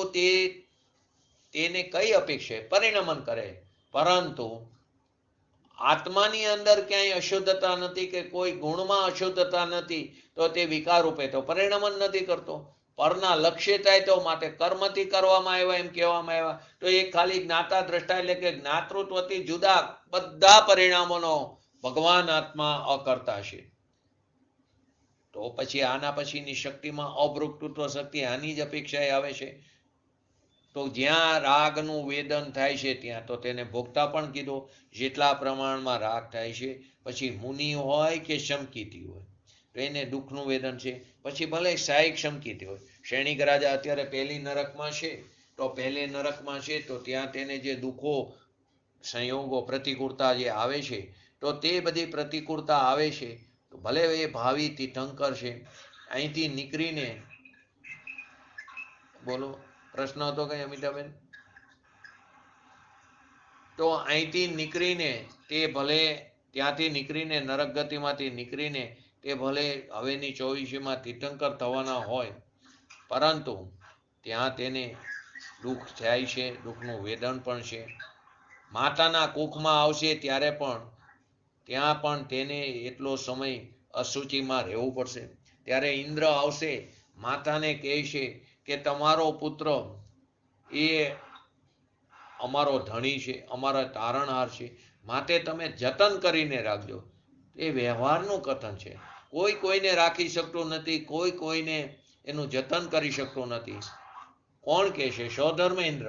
તેને કઈ અપેક્ષા પરિણમન કરે, પરંતુ આત્માની અંદર ક્યાંય અશુદ્ધતા નથી કે કોઈ ગુણમાં અશુદ્ધતા નથી, તો તે વિકાર રૂપે તો પરિણમન નથી કરતો. પરના લક્ષ્ય થાય તો માટે કર્મથી કરવામાં આવ્યા એમ કહેવામાં આવ્યા. તો એ ખાલી જ્ઞાતા દ્રષ્ટા એટલે કે જ્ઞાતૃત્વથી જુદા બધા પરિણામોનો ભગવાન આત્મા અકર્તા છે. તો પછી આના પછીની શક્તિમાં અભૃક્તૃત્વ શક્તિ આની જ અપેક્ષાએ આવે છે. તો જ્યાં રાગનું વેદન થાય છે ત્યાં તો તેને ભોગતા પણ કીધો, જેટલા પ્રમાણમાં રાગ થાય છે. પછી મુનિ હોય કે શમકીતી હોય તો એને દુઃખનું વેદન છે. પછી ભલે સાયક શમકીતી હોય. શ્રેણિક રાજા અત્યારે પહેલી નરકમાં છે, તો પહેલી નરકમાં છે તો ત્યાં તેને જે દુઃખો સંયોગો પ્રતિકૂળતા જે આવે છે, તો તે બધી પ્રતિકૂળતા આવે છે. તો ભલે એ ભાવિ તીર્થંકર છે, અહીંથી નીકળીને બોલો પ્રશ્ન હતો કઈ અમિતાબેન? તો અહીંથી નીકળીને તે ભલે ત્યાંથી નીકળીને નરક ગતિમાંથી નીકળીને તે ભલે હવેની 24મીમાં તીર્થંકર થવાના હોય, પરંતુ ત્યાં તેને દુઃખ થાય છે, દુઃખનું વેદન પણ છે. માતાના કુખમાં આવશે ત્યારે પણ ત્યાં પણ તેને એટલો સમય અશુચિમાં રહેવું પડશે. ત્યારે ઇન્દ્ર આવશે, માતાને કહેશે કે તમારો પુત્ર એ અમારો ધણી છે, અમારા તારણહાર છે, માટે તમે જતન કરીને રાખજો. એ વ્યવહારનું કથન છે. કોઈ કોઈને રાખી શકતું નથી, કોઈ કોઈને એનું જતન કરી શકતું નથી. કોણ કહે છે? સ્વધર્મેન્દ્ર.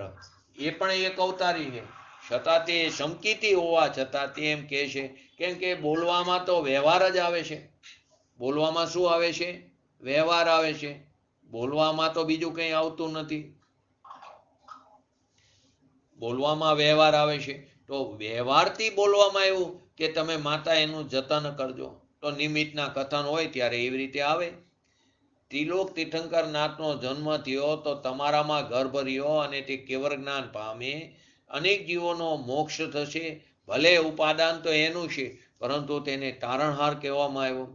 એ પણ એક અવતારી છે, છતાં તે શમકીતી હોવા છતાં તે એમ કહે છે, કેમ કે બોલવામાં તો વ્યવહાર જ આવે છે. બોલવામાં શું આવે છે? વ્યવહાર આવે છે. બોલવામાં તો બીજું કંઈ આવતું નથી. બોલવામાં વ્યવહાર આવે છે. તો વ્યવહારથી બોલવામાં આવ્યું કે તમે માતા એનું જતન કરજો. તો નિમિત્તના કથન હોય ત્યારે એવી રીતે આવે. ત્રિલોક તીર્થંકર નાથનો જન્મ થયો તો તમારામાં ગર્ભ રહ્યો અને તે કેવળ જ્ઞાન પામે. અનેક જીવોનો મોક્ષ થશે. ભલે ઉપાદાન તો એનું છે, પરંતુ તેને તારણહાર કહેવામાં આવ્યો.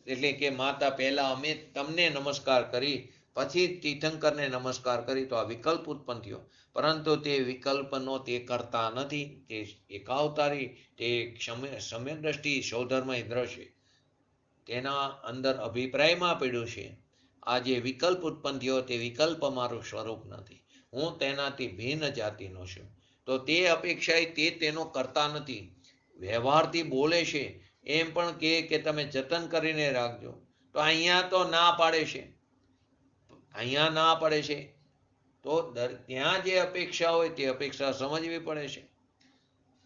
એટલે કે માતા પહેલા અમે તમને નમસ્કાર કરી, પછી તીર્થંકરને નમસ્કાર કરી, તો આ વિકલ્પ ઉત્પન્ન થયો. પરંતુ તે વિકલ્પનો તે કરતા નથી. તે એકાવતારી, તે સમ્યક દ્રષ્ટિ સૌધર્મ ઇન્દ્ર છે. તેના અંદર અભિપ્રાયમાં પડ્યું છે આ જે વિકલ્પ ઉત્પન્ન થયો તે વિકલ્પ મારું સ્વરૂપ નથી, હું તેનાથી ભિન્ન જાતિનો છું. તો તે અપેક્ષાએ તે તેનો કરતા નથી. વ્યવહારથી બોલે છે, એમ પણ કે તમે જતન કરીને રાખજો. તો અહીંયા તો ના પાડે છે, અહીંયા ના પડે છે. તો ત્યાં જે અપેક્ષા હોય તે અપેક્ષા સમજવી પડે છે.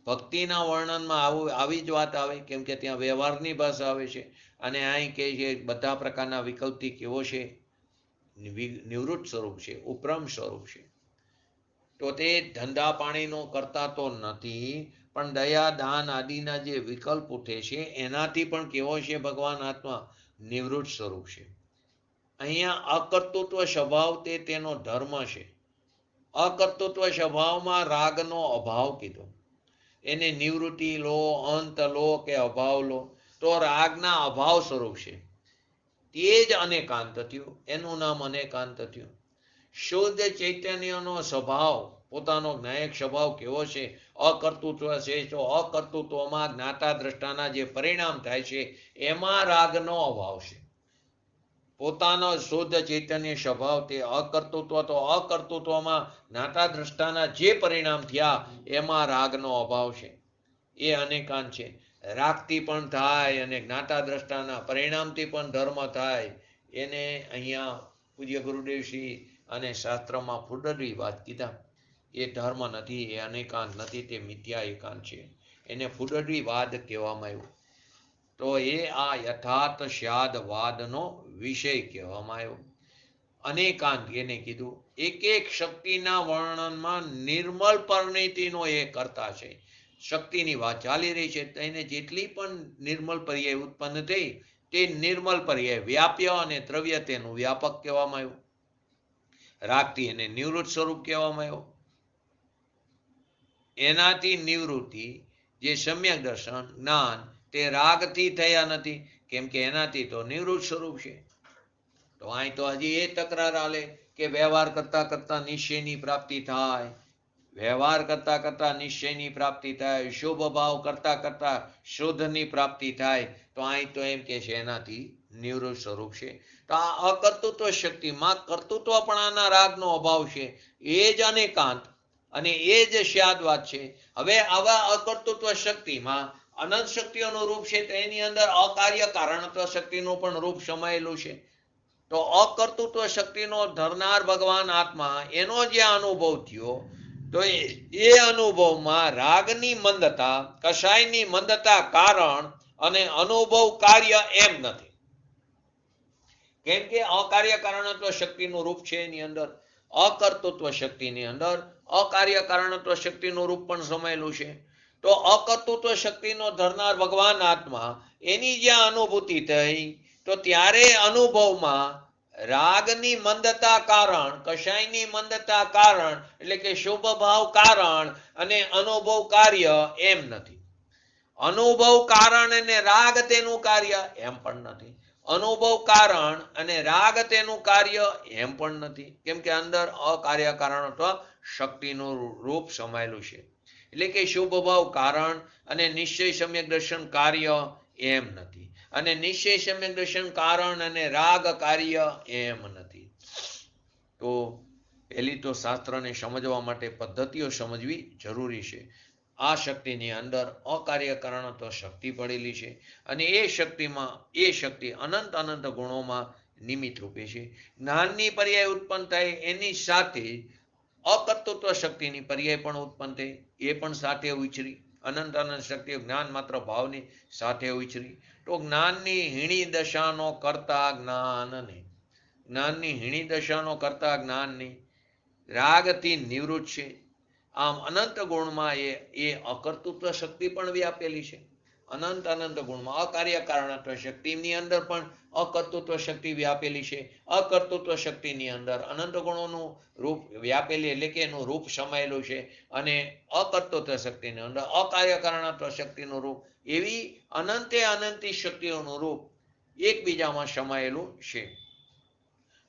ભક્તિના વર્ણનમાં આવી જ વાત આવે, કેમ કે ત્યાં વ્યવહારની ભાષા આવે છે. અને અહીં કહે છે બધા પ્રકારના વિકલ્પથી કેવો છે? નિવૃત્ત સ્વરૂપ છે, ઉપરમ સ્વરૂપ છે. તો તે ધંધા પાણીનો કરતા તો નથી, પણ દયા દાન આદિના જે વિકલ્પ ઉઠે છે એનાથી પણ કેવો છે ભગવાન આત્મા? નિવૃત્ત સ્વરૂપ છે. અહીંયા અકર્તૃત્વ સ્વભાવ તે તેનો ધર્મ છે. અકર્તૃત્વ સ્વભાવમાં રાગનો અભાવ કીધો. એને નિવૃત્તિ લો, અંત લો કે અભાવ લો, તો રાગના અભાવ સ્વરૂપ છે. તે જ અનેકાંત થયું, એનું નામ અનેકાંત થયું. શુદ્ધ ચૈતન્યનો સ્વભાવ, પોતાનો જ્ઞાયક સ્વભાવ કેવો છે? અકર્તૃત્વ છે. તો અકર્તૃત્વમાં જ્ઞાતા દ્રષ્ટાના જે પરિણામ થાય છે એમાં રાગનો અભાવ છે. પોતાનો શુદ્ધ ચૈતન્ય સ્વભાવ તે અકર્તૃત્વ, તો અકર્તૃત્વમાં જ્ઞાતા દ્રષ્ટાના જે પરિણામ થયા એમાં રાગનો અભાવ છે. એ અનેકાંત છે. રાગથી પણ થાય અને જ્ઞાતા દ્રષ્ટાના પરિણામથી પણ ધર્મ થાય. એને અહીંયા પૂજ્ય ગુરુદેવશ્રી અને શાસ્ત્રમાં ફૂટડી વાત કીધા. એ ધર્મ નથી, એ અનેકાંત નથી, તે મિથ્યા એકાંત છે. એને ફૂટડી વાદ કહેવામાં આવ્યું. તો એ આ યથાર્થ સ્યાદવાદનો વિષય કહેવામાં આવ્યો. અનેકાંત એને કીધું. એક એક શક્તિના વર્ણનમાં નિર્મળ પરિણીતિનો એ કરતા છે. શક્તિની વાત ચાલી રહી છે, તેને જેટલી પણ નિર્મળ પર્યાય ઉત્પન્ન થઈ તે નિર્મળ પર્યાય વ્યાપ્ય અને દ્રવ્ય તેનું વ્યાપક કહેવામાં આવ્યું. રાગથી એને નિવૃત્ત સ્વરૂપ કહેવામાં આવ્યો. એનાથી નિવૃત્તિ જે સમ્યક દર્શન જ્ઞાન તે રાગથી થયા નથી, કેમ કે એનાથી તો નિવૃત્ત સ્વરૂપ છે. તો અહીં તો હજી એ તકરાર હાલે કે વ્યવહાર કરતા કરતા નિશ્ચયની પ્રાપ્તિ થાય, વ્યવહાર કરતા કરતા નિશ્ચયની પ્રાપ્તિ થાય, શુભ ભાવ કરતા કરતા શુદ્ધની પ્રાપ્તિ થાય. તો અહીં તો એમ કે છે એનાથી નિવૃત્ત સ્વરૂપ છે. તો આ અકર્તૃત્વ શક્તિમાં કર્તૃત્વપણાના રાગનો અભાવ છે, એ જ અનેકાંત અને એ જ સ્યાદવાદ છે. હવે આવા અકર્તૃત્વ શક્તિમાં અનંત શક્તિઓનું રૂપ છે, તો એની અંદર અકાર્ય કારણત્વ શક્તિનું પણ રૂપ સમાયેલું છે. તો અકર્તૃત્વ શક્તિનો ધરનાર ભગવાન આત્મા, એનો જે અનુભવ થયો, તો એ અનુભવમાં રાગની મંદતા, કષાયની મંદતા કારણ અને અનુભવ કાર્ય એમ નથી. કેમ કે અકાર્ય કારણત્વ શક્તિનું રૂપ છે એની અંદર, અકર્તૃત્વ શક્તિની અંદર અકાર્ય કારણત્વ શક્તિનું રૂપ પણ સમાયેલું છે. તો અકર્તૃત્વ શક્તિનો ધરનાર ભગવાન આત્મા, એની જ્યાં અનુભૂતિ થઈ, તો ત્યારે અનુભવમાં રાગની મંદતા કારણ, કષાયની મંદતા કારણ, એટલે કે શુભ ભાવ કારણ અને અનુભવ કાર્ય એમ નથી. અનુભવ કારણ અને રાગ તેનું કાર્ય એમ પણ નથી. અનુભવ કારણ અને રાગ તેનું કાર્ય એમ પણ નથી. કેમ કે અંદર અકાર્ય કારણત્વ શક્તિનું રૂપ સમાયેલું છે. એટલે કે શુભ ભાવ કારણ અને નિશ્ચય સમ્યક દર્શન કાર્ય એમ નથી, અને નિશ્ચય સમ્યક દર્શન કારણ અને રાગ કાર્ય એમ નથી. તો પહેલી તો શાસ્ત્રને સમજવા માટે પદ્ધતિઓ સમજવી જરૂરી છે. આ શક્તિની અંદર અકાર્ય કારણત્વ શક્તિ પડેલી છે, અને એ શક્તિ અનંત અનંત ગુણોમાં નિમિત્ત રૂપે છે. જ્ઞાનની પર્યાય ઉત્પન્ન થાય એની સાથે અકર્તૃત્વ શક્તિની પર્યાય પણ ઉત્પન્ન થઈ, એ પણ સાથે ઉછરી. અનંત અનંત શક્તિઓ જ્ઞાન માત્ર ભાવની સાથે ઉછરી. તો જ્ઞાનની હીણી દશાનો કરતા જ્ઞાનને, જ્ઞાનની હીણી દશાનો કરતા જ્ઞાનની રાગથી નિવૃત્ત છે. આમ અનંત ગુણમાં એ અકર્તૃત્વ શક્તિ પણ વ્યાપેલી છે. અનંત અનંત ગુણમાં અકાર્ય કારણત્વ શક્તિની અંદર પણ અકર્તૃત્વ શક્તિ વ્યાપેલી છે. અકર્તૃત્વ શક્તિની અંદર અનંત ગુણોનું રૂપ વ્યાપેલી, એટલે કે એનું રૂપ સમાયેલું છે. અને અકર્તૃત્વ શક્તિની અંદર અકાર્ય કારણત્વ શક્તિનું રૂપ, એવી અનંતે અનંતી શક્તિઓનું રૂપ એકબીજામાં સમાયેલું છે.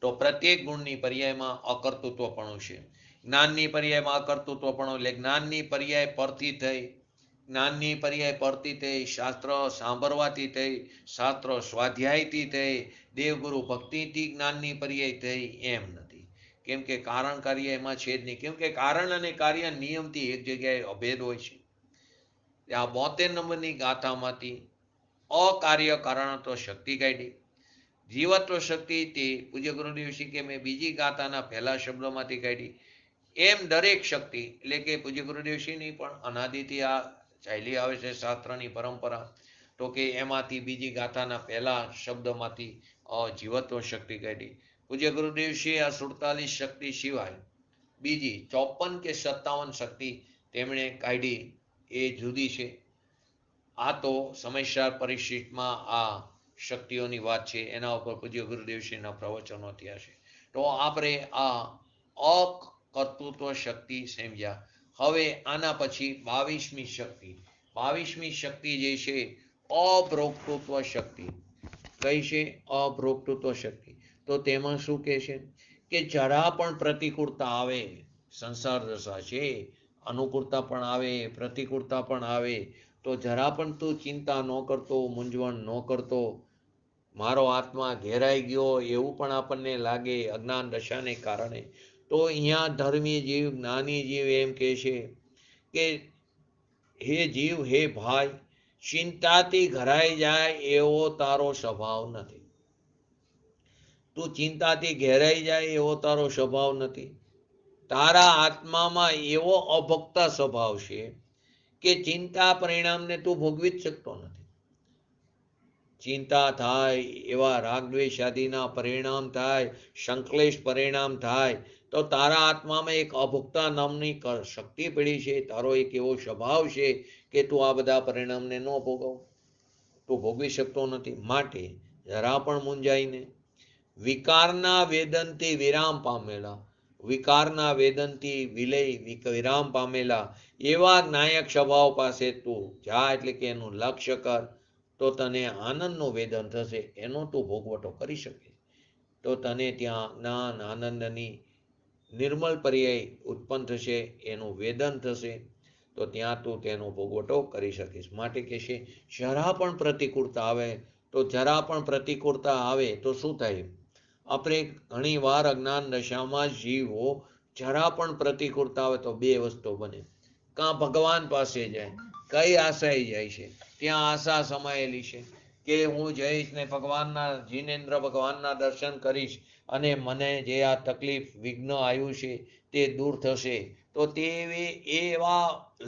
તો પ્રત્યેક ગુણની પર્યાયમાં અકર્તૃત્વપણું છે. જ્ઞાનની પર્યાયમાં અકર્તૃત્વપણું, એટલે જ્ઞાનની પર્યાય પરથી થઈ, જ્ઞાનની પર્યાય પરથી થઈ, શાસ્ત્ર સાંભળવાથી થઈ, શાસ્ત્ર સ્વાધ્યાયથી થઈ, દેવગુરુ ભક્તિથી જ્ઞાનની પર્યાય થઈ એમ નથી. કેમ કે કારણ કાર્ય એમાં છે જ નહીં. કેમ કે કારણ અને કાર્ય નિયમથી એક જગ્યાએ અભેદ હોય છે. આ 72 નંબરની ગાથામાંથી અકાર્ય કારણત્વ શક્તિ કાઢી, જીવત્વ શક્તિ તે પૂજ્ય ગુરુદેવ શ્રી કે મેં બીજી ગાથાના પહેલા શબ્દોમાંથી કાઢી. એમ દરેક શક્તિ, એટલે કે પૂજ્ય ગુરુદેવશ્રીની પણ અનાદિથી આ ચાલી આવે છે શાસ્ત્રની પરંપરા. તો કે એમાંથી બીજી ગાથાના પહેલા શબ્દમાંથી જીવત્વ શક્તિ કાઢી. પૂજ્ય ગુરુદેવશ્રી આ 47 શક્તિ સિવાય બીજી 54 કે 57 શક્તિ તેમણે કાઢી, એ જુદી છે. આ તો સમયસાર પરિશિષ્ટમાં આ શક્તિઓની વાત છે, એના ઉપર પૂજ્ય ગુરુદેવશ્રીના પ્રવચનો થયા છે. તો આપણે આ અકર્તૃત્વ શક્તિ સમજ્યા. હવે આના પછી 22મી શક્તિ, 22મી શક્તિ જે છે અભોક્તૃત્વ શક્તિ. કઈ છે? અભોક્તૃત્વ શક્તિ. તો તેમાં શું કહે છે કે જરા પણ પ્રતિકૂળતા આવે, સંસાર દશા છે, અનુકૂળતા પણ આવે, પ્રતિકૂળતા પણ આવે, તો જરા પણ તું ચિંતા ન કરતો, મૂંઝવણ ન કરતો. મારો આત્મા ઘેરાઈ ગયો એવું પણ આપણને લાગે અજ્ઞાન દશાને કારણે. તો અહીંયા ધર્મી જીવ, જ્ઞાની જીવ એમ કહે છે કે હે જીવ, હે ભાઈ, ચિંતાથી ઘરાઈ જાય એવો તારો સ્વભાવ નથી. તું ચિંતાથી ઘેરાઈ જાય એવો તારો સ્વભાવ નથી. તારા આત્મામાં એવો અભોક્તા સ્વભાવ છે કે ચિંતા પરિણામને તું ભોગવી જ શકતો નથી. ચિંતા થાય, એવા રાગદ્વેષ આદિના પરિણામ થાય, સંકલેશ પરિણામ થાય, તો તારા આત્મામાં એક અભોક્તા નામની શક્તિ પડી છે. તારો એક એવો સ્વભાવ છે કે તું આ બધા પરિણામને ન ભોગવ, તું ભોગવી શકતો નથી. માટે જરા પણ મૂંઝાઈને વિકારના વેદનથી વિરામ પામેલા, વિકારના વેદનથી વિરામ પામેલા એવા નાયક સ્વભાવ પાસે તું જા, એટલે કે એનું લક્ષ્ય કર, તો તને આનંદનું વેદન થશે, એનો તું ભોગવટો કરી શકે. તો તને ત્યાં જ્ઞાન આનંદની નિર્મળ પર્યાય ઉત્પન્ન થશે, એનું વેદન થશે, તો ત્યાં તું તેનો ભોગવટો કરી શકીશ. માટે કહેશે જરા પણ પ્રતિકૂળતા આવે, તો જરા પણ પ્રતિકૂળતા આવે તો શું થાય? આપણે ઘણી વાર અજ્ઞાન દશામાં જીવો જરા પણ પ્રતિકૂળતા આવે તો બે વસ્તુ બને. કાં ભગવાન પાસે જાય, કઈ આશાએ જાય છે? ત્યાં આશા સમાયેલી છે કે હું જઈશ ને ભગવાનના જીનેન્દ્ર ભગવાનના દર્શન કરીશ અને મને જે આ તકલીફ વિઘ્ન આવ્યું છે તે દૂર થશે. તો તે એવા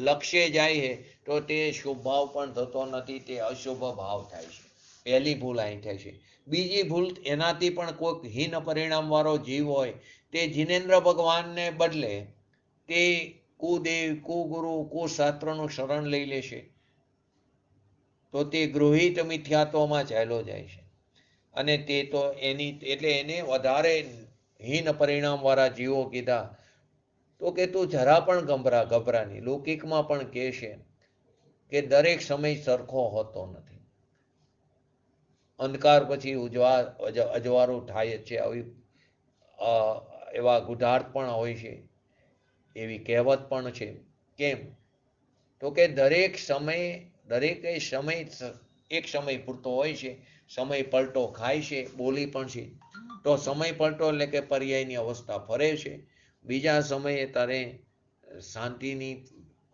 લક્ષ્ય જાય છે તો તે શુભ ભાવ પણ થતો નથી, તે અશુભ ભાવ થાય છે. પહેલી ભૂલ અહીં થાય છે. બીજી ભૂલ એનાથી પણ કોઈક હીન પરિણામ વાળો જીવ હોય, તે જીનેન્દ્ર ભગવાનને બદલે તે કુદેવ, કુગુરુ, કુશાસ્ત્રનું શરણ લઈ લેશે, તો તે ગૃહિત મિથ્યાત્વમાં ચાલ્યો જાય છે. અને તે તો એની એટલે એને વધારે હીન પરિણામ વાળા જીવો કીધા. તો કે તું જરા પણ ગભરા નહીં. લૌકિકમાં પણ કહે છે કે દરેક સમય સરખો હોતો નથી. અંધકાર પછી અજવાળું થાય છે, આવી એવા ગુઢાર્થ પણ હોય છે, એવી કહેવત પણ છે. કેમ? તો કે દરેક સમય એક સમય પૂરતો હોય છે. સમય પલટો ખાય છે, બોલી પણ છે. તો સમય પલટો એટલે કે પર્યાયની અવસ્થા ફરે છે. બીજા સમયે તારે શાંતિની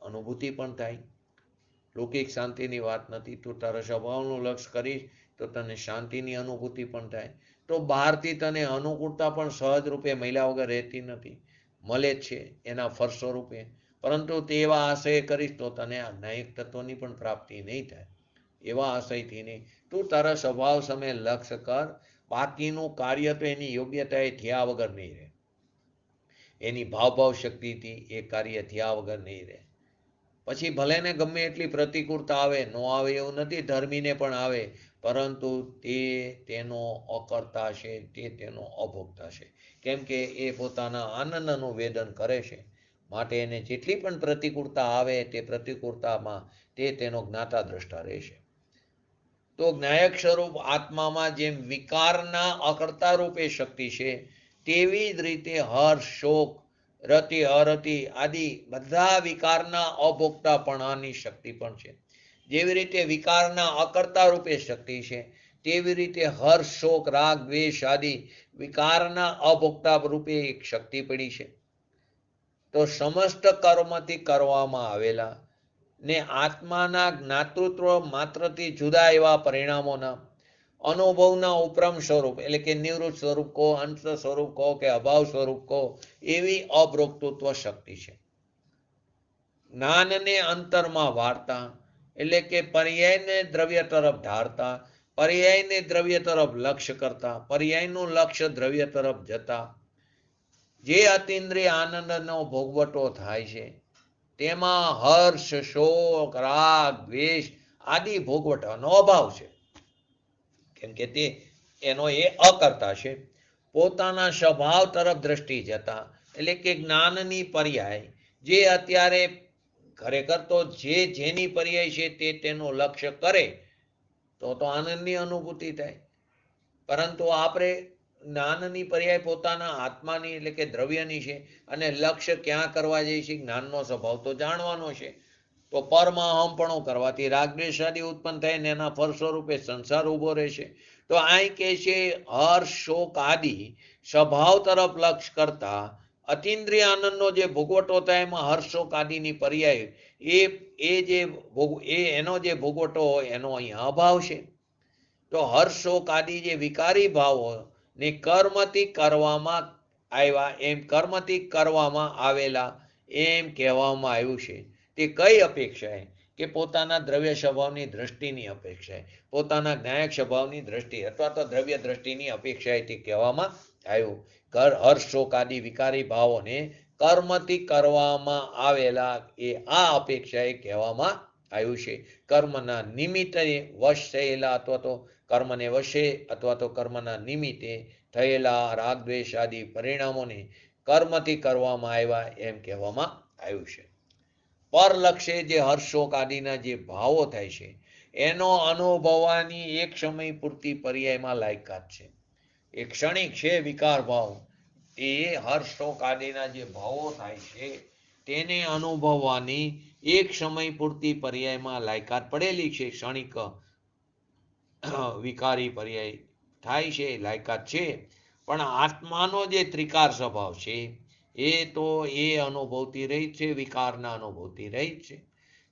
અનુભૂતિ પણ થાય. લૌકિક શાંતિની વાત નથી. તું તારા સ્વભાવનું લક્ષ્ય કરીશ તો તને શાંતિની અનુભૂતિ પણ થાય. તો બહારથી તને અનુકૂળતા પણ સહજ રૂપે મળ્યા વગર રહેતી નથી, મળે જ છે એના ફળ સ્વરૂપે. પરંતુ તેવા આશય કરીશ તો તને આ ન્યાયિક તત્વની પણ પ્રાપ્તિ નહીં થાય. એવા આશયથી નહીં. તું તારા સ્વભાવ સામે લક્ષ્ય કર. બાકીનું કાર્ય તો એની યોગ્યતાએ થયા વગર નહીં રહે, એની ભાવ શક્તિથી એ કાર્ય થયા વગર નહીં રહે. પછી ભલે ને ગમે એટલી પ્રતિકૂળતા આવે, ન આવે એવું નથી, ધર્મીને પણ આવે, પરંતુ તે તેનો અકર્તા છે, તે તેનો અભોગતા છે. કેમ કે એ પોતાના આનંદનું વેદન કરે છે. માટે એને જેટલી પણ પ્રતિકૂળતા આવે તે પ્રતિકૂળતામાં તે તેનો જ્ઞાતા દ્રષ્ટા રહેશે. તો જ્ઞાયક સ્વરૂપ આત્મામાં જેમ વિકારના અકર્તા રૂપે શક્તિ છે, તેવી જ રીતે હર્ષ, શોક, રતિ, અરતિ આદિ બધા વિકારના અભોગતાપણાની શક્તિ પણ છે. જેવી રીતે વિકારના અકર્તા રૂપે શક્તિ છે, તેવી રીતે હર્ષ, શોક, રાગ, દ્વેષ આદિ વિકારના અભોગતા રૂપે એક શક્તિ પડી છે. તો સમસ્ત કર્મથી કરવામાં આવેલા ને આત્માના જ્ઞાતૃત્વ માત્રથી જુદા એવા પરિણામોના અનુભવના ઉપરમ સ્વરૂપ એટલે કે નિવૃત્ત સ્વરૂપ કહો, અંત સ્વરૂપ કહો કે અભાવ સ્વરૂપ કહો, એવી અભોક્તૃત્વ શક્તિ છે. જ્ઞાનને અંતરમાં વાળતા એટલે કે પર્યાયને દ્રવ્ય તરફ ઢાળતા, પર્યાયને દ્રવ્ય તરફ લક્ષ્ય કરતા, પર્યાયનું લક્ષ્ય દ્રવ્ય તરફ જતા જે અતિન્દ્રિય આનંદનો ભોગવટો થાય છે, તેમાં હર્ષ, શોક, રાગ, દ્વેષ આદિ ભોગવટાનો અભાવ છે. કેમ કે તે એનો એ અકર્તા છે. પોતાના સ્વભાવ તરફ દ્રષ્ટિ જતા એટલે કે જ્ઞાનની પર્યાય જે અત્યારે ખરેખર તો જેની પર્યાય છે તે તેનું લક્ષ્ય કરે તો આનંદની અનુભૂતિ થાય. પરંતુ આપણે જ્ઞાનની પર્યાય પોતાના આત્માની એટલે કે દ્રવ્યની છે, અને લક્ષ્ય ક્યાં કરવા જાય છે? જ્ઞાનનો સ્વભાવ તો જાણવાનો છે. તો પરમાહમપણું કરવાથી રાગદ્વેષ આદિ ઉત્પન્ન થાય ને એના ફળ સ્વરૂપે સંસાર ઉભો રહેશે. તો અહીં કહે છે હર્ષ, શોક આદિ સ્વભાવ તરફ લક્ષ્ય કરતા અતિન્દ્રિય આનંદનો જે ભોગવટો થાય એમાં હર્ષ, શોક આદિની પર્યાય એનો જે ભોગવટો હોય એનો અહીંયા અભાવ છે. તો હર્ષ, શોક આદિ જે વિકારી ભાવો ને કર્મથી કરવામાં આવ્યા એમ કર્મથી કરવામાં આવેલા એમ કહેવામાં આવ્યું છે. તે કઈ અપેક્ષાએ? કે પોતાના દ્રવ્ય સ્વભાવની દ્રષ્ટિની અપેક્ષાએ, પોતાના જ્ઞાયક સ્વભાવની દ્રષ્ટિ અથવા તો દ્રવ્ય દ્રષ્ટિની અપેક્ષાએથી કહેવામાં આવ્યું. હર્ષ, શોક આદિ વિકારી ભાવોને કર્મથી કરવામાં આવેલા એ આ અપેક્ષાએ કહેવામાં આવ્યું છે. કર્મના નિમિત્તે વશ થયેલા અથવા તો કર્મને વશે અથવા તો કર્મના નિમિત્તે થયેલા રાગ, દ્વેષ આદિ પરિણામોને કર્મથી કરવામાં આવ્યા એમ કહેવામાં આવ્યું છે. પર લક્ષ્ય જે હર્ષ, શોક આદિના જે ભાવો થાય છે એનો અનુભવવાની એક સમય પૂરતી પર્યાયમાં લાયકાત છે. એ ક્ષણિક છે વિકાર ભાવ. એ હર્ષ શોક આદિના જે ભાવો થાય છે તેને અનુભવવાની એક સમય પૂરતી પર્યાયમાં લાયકાત પડેલી છે. ક્ષણિક વિકારી પર્યાય થાય છે, લાયકાત છે. પણ આત્માનો જે ત્રિકાર સ્વભાવ છે એ તો એ અનુભવતી રહી છે, વિકારના અનુભવતી રહી છે.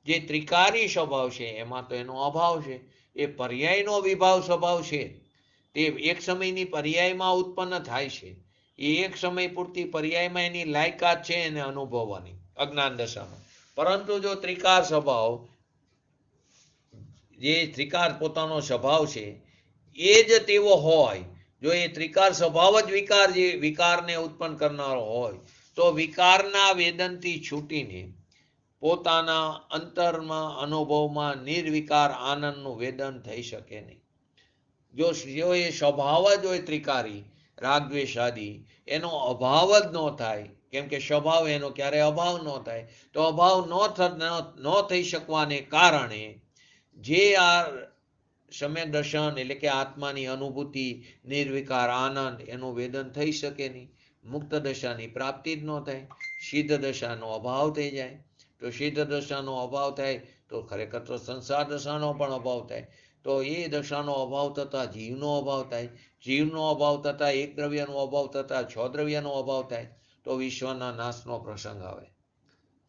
જે ત્રિકારી સ્વભાવ છે એમાં તો એનો અભાવ છે. એ પર્યાયનો વિભાવ સ્વભાવ છે તે એક સમયની પર્યાયમાં ઉત્પન્ન થાય છે. એ એક સમય પૂરતી પર્યાયમાં એની લાયકાત છે એને અનુભવવાની અજ્ઞાન દશામાં. પરંતુ જો ત્રિકાર સ્વભાવ, જે ત્રિકાર પોતાનો સ્વભાવ છે એ જ તેવો હોય, જો એ ત્રિકાર સ્વભાવ જ વિકારને ઉત્પન્ન કરનારો હોય તો વિકારના વેદનથી છૂટીને પોતાના અંતરમાં અનુભવમાં નિર્વિકાર આનંદનું વેદન થઈ શકે નહીં. જો એ સ્વભાવ જ હોય ત્રિકારી, રાગ દ્વેષ આદિ, એનો અભાવ જ ન થાય, કેમ કે સ્વભાવ એનો ક્યારે અભાવ ન થાય, તો અભાવ ન થઈ શકવાને કારણે જે આ સમ્યક દર્શન એટલે કે આત્માની અનુભૂતિ, નિર્વિકાર આનંદ, એનું વેદન થઈ શકે નહીં. મુક્ત દશાની પ્રાપ્તિ જ ન થાય. સિદ્ધ દશાનો અભાવ થઈ જાય. તો સિદ્ધ દશાનો અભાવ થાય તો ખરેખર તો સંસાર દશાનો પણ અભાવ થાય. તો એ દશાનો અભાવ થતાં જીવનો અભાવ થાય. જીવનો અભાવ થતાં એક દ્રવ્યનો અભાવ થતાં 6 દ્રવ્યનો અભાવ થાય. તો વિશ્વના નાશનો પ્રસંગ આવે.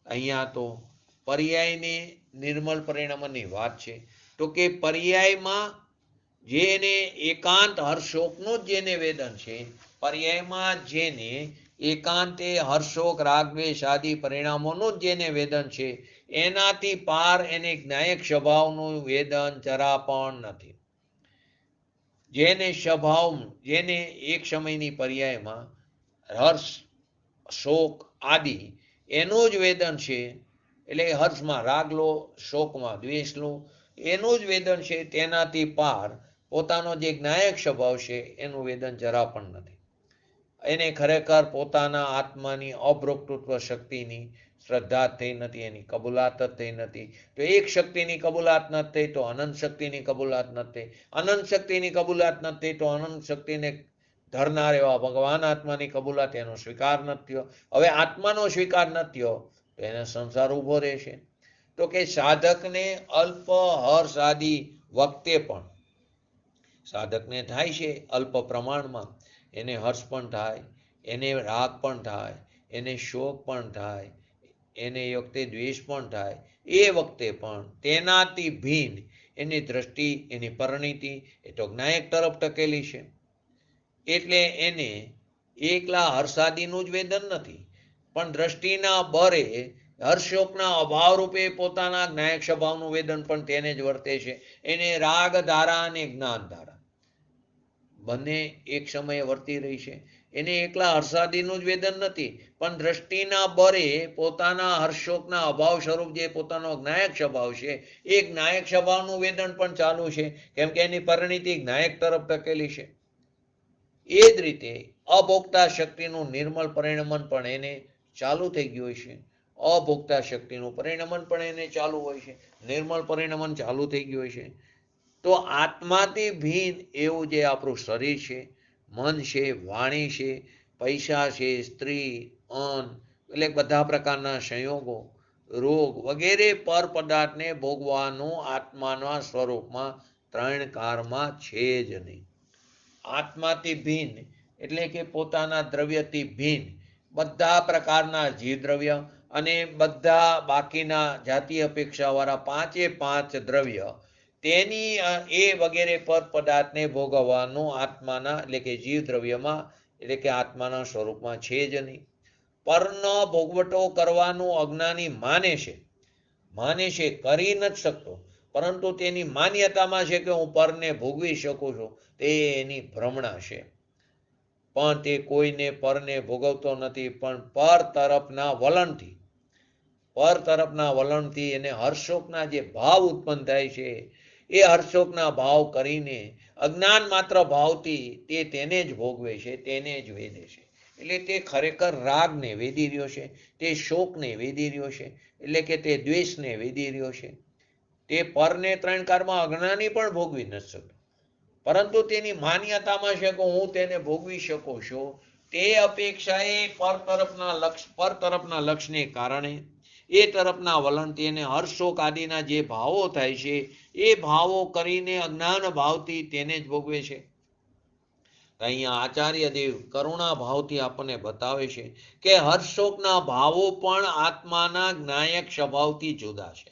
અહીંયા તો પર્યાયની નિર્મળ પરિણામની વાત છે. તો કે પર્યાયમાં જેને એકાંત હર્ષોકનું જ જેને વેદન છે, પર્યાયમાં જેને એકાંતે હર્ષોક રાગદ્વેષ આદિ પરિણામોનું જ જેને વેદન છે, એનાથી પાર એને જ્ઞાયક સ્વભાવનું વેદન જરા પણ નથી. જેને એક સમયની પર્યાયમાં હર્ષ શોક આદિ એનું જ વેદન છે, એટલે હર્ષમાં રાગ લો, શોકમાં દ્વેષ લો, એનું જ વેદન છે. તેનાથી પાર પોતાનો જે જ્ઞાયક સ્વભાવ છે એનું વેદન જરા પણ નથી. એને ખરેખર પોતાના આત્માની અભોક્તૃત્વ શક્તિની શ્રદ્ધા થઈ નથી, એની કબૂલાત જ થઈ નથી. તો એક શક્તિની કબૂલાત નથી થઈ તો અનંત શક્તિની કબૂલાત નથી થઈ. અનંત શક્તિની કબૂલાત નથી થઈ તો અનંત શક્તિને ધરનાર એવા ભગવાન આત્માની કબૂલાત, એનો સ્વીકાર નથી થયો. હવે આત્માનો સ્વીકાર નથી થયો તો એને સંસાર ઊભો રહેશે. તો કે સાધકને અલ્પ હર્ષ આદિ વખતે પણ સાધકને થાય છે અલ્પ પ્રમાણમાં, એને હર્ષ પણ થાય, એને રાગ પણ થાય, એને શોક પણ થાય, એને એ વખતે દ્વેષ પણ થાય. એ વખતે પણ તેનાથી ભિન્ન એની દ્રષ્ટિ, એની પરિણીતિ એ તો જ્ઞાયક તરફ ટકેલી છે. એટલે એને એકલા હર્ષાદિનું જ વેદન નથી, પણ દ્રષ્ટિના બરે હર્ષોકના અભાવ રૂપે પોતાના જ્ઞાયક સ્વભાવનું વેદન પણ તેને જ વર્તે છે. એને રાગ ધારા અને જ્ઞાન ધારા બંને એક સમયે વર્તી રહી છે. એને એકલા હર્ષાદિનું જ વેદન નથી, પણ દ્રષ્ટિના બરે પોતાના હર્ષોકના અભાવ સ્વરૂપ જે પોતાનો જ્ઞાયક સ્વભાવ છે એ જ્ઞાયક સ્વભાવનું વેદન પણ ચાલુ છે, કેમ કે એની પરિણીતિ જ્ઞાયક તરફ ટકેલી છે. એ જ રીતે અભોક્તા શક્તિનું નિર્મળ પરિણમન પણ એને ચાલુ થઈ ગયું છે. અભોક્તા શક્તિનું પરિણમન પણ એને ચાલુ હોય છે, નિર્મળ પરિણમન ચાલુ થઈ ગયું છે. તો આત્માથી ભિન્ન એવું જે આપણું શરીર છે, મન છે, વાણી છે, પૈસા છે, સ્ત્રી, અન્ન, એટલે બધા પ્રકારના સંયોગો, રોગ વગેરે પર પદાર્થને ભોગવાનું આત્માના સ્વરૂપમાં 3 કાળમાં છે જ નહીં. આત્માથી ભિન્ન એટલે કે પોતાના દ્રવ્યથી ભિન્ન બધા પ્રકારના જીવ દ્રવ્ય અને બધા બાકીના જાતિ અપેક્ષાવાળા 5 દ્રવ્ય, તેની એ વગેરે પદ પદાર્થને ભોગવવાનું આત્માના એટલે કે જીવ દ્રવ્યમાં એટલે કે આત્માના સ્વરૂપમાં છે જ નહીં. પરનો ભોગવટો કરવાનું અજ્ઞાની માને છે, કરી નથી શકતો, પરંતુ તેની માન્યતામાં છે કે હું પરને ભોગવી શકું છું. તે એની ભ્રમણા છે. પણ તે કોઈને પરને ભોગવતો નથી, પણ પર તરફના વલણથી એને હર્ષોકના જે ભાવ ઉત્પન્ન થાય છે એ હર્ષોકના ભાવ કરીને અજ્ઞાન માત્ર ભાવથી તે તેને જ ભોગવે છે, તેને જ વેદે છે. એટલે તે ખરેખર રાગને વેદી રહ્યો છે, તે શોકને વેદી રહ્યો છે, એટલે કે તે દ્વેષને વેદી રહ્યો છે. તે પરને 3 કાળમાં અજ્ઞાની પણ ભોગવી નથી શકતો, પરંતુ તેની માન્યતામાં છે કે હું તેને ભોગવી શકું છું, તે અપેક્ષાએ પર તરફના લક્ષને કારણે એ તરફના વલણથી એને હર્ષોક આદિના જે ભાવો થાય છે એ ભાવો કરીને અજ્ઞાન ભાવથી તેને જ ભોગવે છે. અહીંયા આચાર્ય દેવ કરુણા ભાવથી આપણને બતાવે છે કે હર્ષોકના ભાવો પણ આત્માના જ્ઞાયક સ્વભાવથી જુદા છે.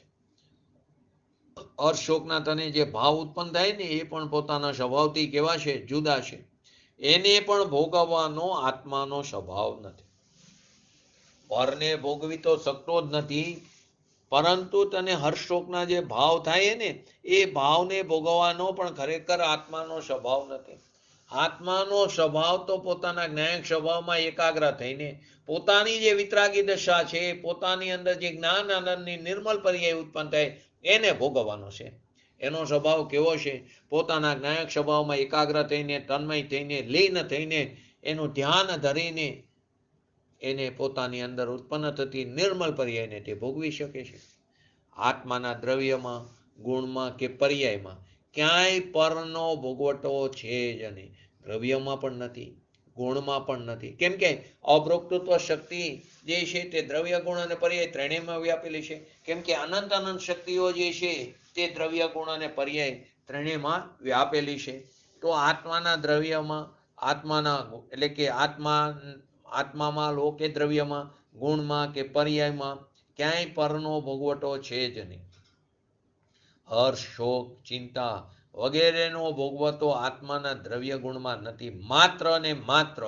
હર્ષોકના તને જે ભાવ ઉત્પન્ન થાય ને એ પણ પોતાના સ્વભાવથી કેવા છે? જુદા છે. એને પણ ભોગવવાનો આત્માનો સ્વભાવ નથી. પરને ભોગવી તો શકતો જ નથી, પરંતુ તને હર્ષોકના જે ભાવ થાય ને એ ભાવને ભોગવવાનો પણ ખરેખર આત્માનો સ્વભાવ નથી. આત્માનો સ્વભાવ તો પોતાના જ્ઞાયક સ્વભાવમાં એકાગ્ર થઈને પોતાની જે વિતરાગી દશા છે, પોતાની અંદર જે જ્ઞાન આનંદની નિર્મલ પર્યાય ઉત્પન્ન થાય એને ભોગવવાનો છે. એનો સ્વભાવ કેવો છે? પોતાના જ્ઞાયક સ્વભાવમાં એકાગ્ર થઈને, તન્મય થઈને, લીન થઈને, એનું ધ્યાન ધરીને એને પોતાની અંદર ઉત્પન્ન થતી નિર્મલ પર્યાયને તે ભોગવી શકે છે. આત્માના દ્રવ્યમાં, ગુણમાં કે પર્યાયમાં ક્યાંય પરનો ભોગવટો છે જ નહીં. દ્રવ્યમાં પણ નથી, ગુણમાં પણ નથી. કેમ કે અભોક્તૃત્વ શક્તિ જે છે તે દ્રવ્ય, ગુણ અને પર્યાય ત્રણેયમાં વ્યાપેલી છે. કેમ કે અનંત અનંત શક્તિઓ જે છે તે દ્રવ્ય, ગુણ અને પર્યાય ત્રણેયમાં વ્યાપેલી છે. તો આત્માના દ્રવ્યમાં, આત્માના એટલે કે આત્મામાં લો કે દ્રવ્યમાં, ગુણમાં કે પર્યાયમાં ક્યાંય પરનો ભોગવટો છે જ નહીં. હર્ષ, શોક, ચિંતા વગેરેનો ભોગવટો આત્માના દ્રવ્ય ગુણમાં નથી. માત્ર ને માત્ર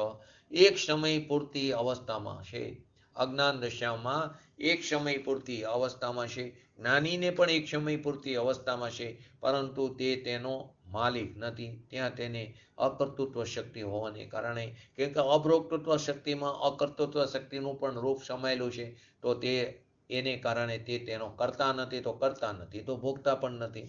એક સમય પૂરતી અવસ્થામાં છે. અજ્ઞાન દશામાં એક સમય પૂરતી અવસ્થામાં છે. જ્ઞાનીને પણ એક સમય પૂરતી અવસ્થામાં છે, પરંતુ તે તેનો માલિક નથી. ત્યાં તેને અકર્તૃત્વ શક્તિ હોવાને કારણે, કેમ કે અભોક્તૃત્વ શક્તિમાં અકર્તૃત્વ શક્તિનું પણ રૂપ સમાયેલું છે, તો તે એને કારણે તે તેનો કરતા નથી, તો કરતા નથી તો ભોગતા પણ નથી.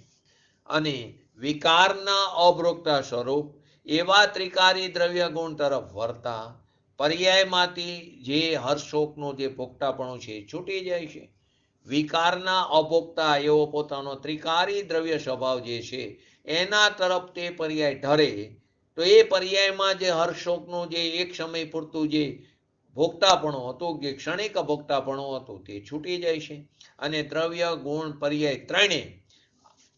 અને વિકારના અભોક્તા સ્વરૂપ એવા ત્રિકારી દ્રવ્ય ગુણ તરફ વળતા પર્યાયમાંથી જે હર્ષોકનું જે ભોગતાપણું છે છૂટી જાય છે. વિકારના અભોક્તા એવો પોતાનો ત્રિકારી દ્રવ્ય સ્વભાવ જે છે એના તરફ તે પર્યાય ઢરે, તો એ પર્યાયમાં જે હર્ષોકનું જે એક સમય પૂરતું જે ભોગતાપણું હતું, જે ક્ષણિક ભોગતાપણું હતું, તે છૂટી જાય છે. અને દ્રવ્ય, ગુણ, પર્યાય ત્રણેય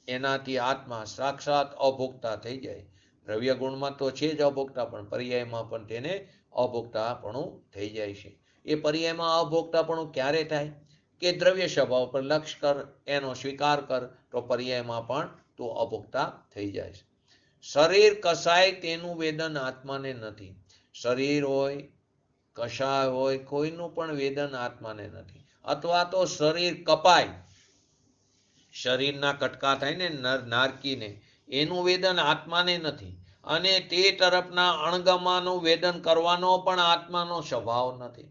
એનાથી આત્મા સાક્ષાત અભોક્તા થઈ જાય. દ્રવ્ય ગુણમાં તો છે જ અભોક્તા, પણ પર્યાયમાં પણ તેને અભોક્તાપણું થઈ જાય છે. એ પર્યાયમાં અભોક્તાપણું ક્યારે થાય? કે દ્રવ્ય સ્વભાવ પર લક્ષ કર, એનો સ્વીકાર કર, તો પર્યાયમાં પણ તું અભોક્તા થઈ જાય છે. શરીર કસાય તેનું વેદન આત્માને નથી. શરીર હોય, કશાય હોય, કોઈનું પણ વેદન આત્માને નથી. અથવા તો શરીર કપાય, શરીરના કટકા થાય ને નારકીને, એનું વેદન આત્માને નથી. અને તે તરફના અણગમાનું વેદન કરવાનો પણ આત્માનો સ્વભાવ નથી.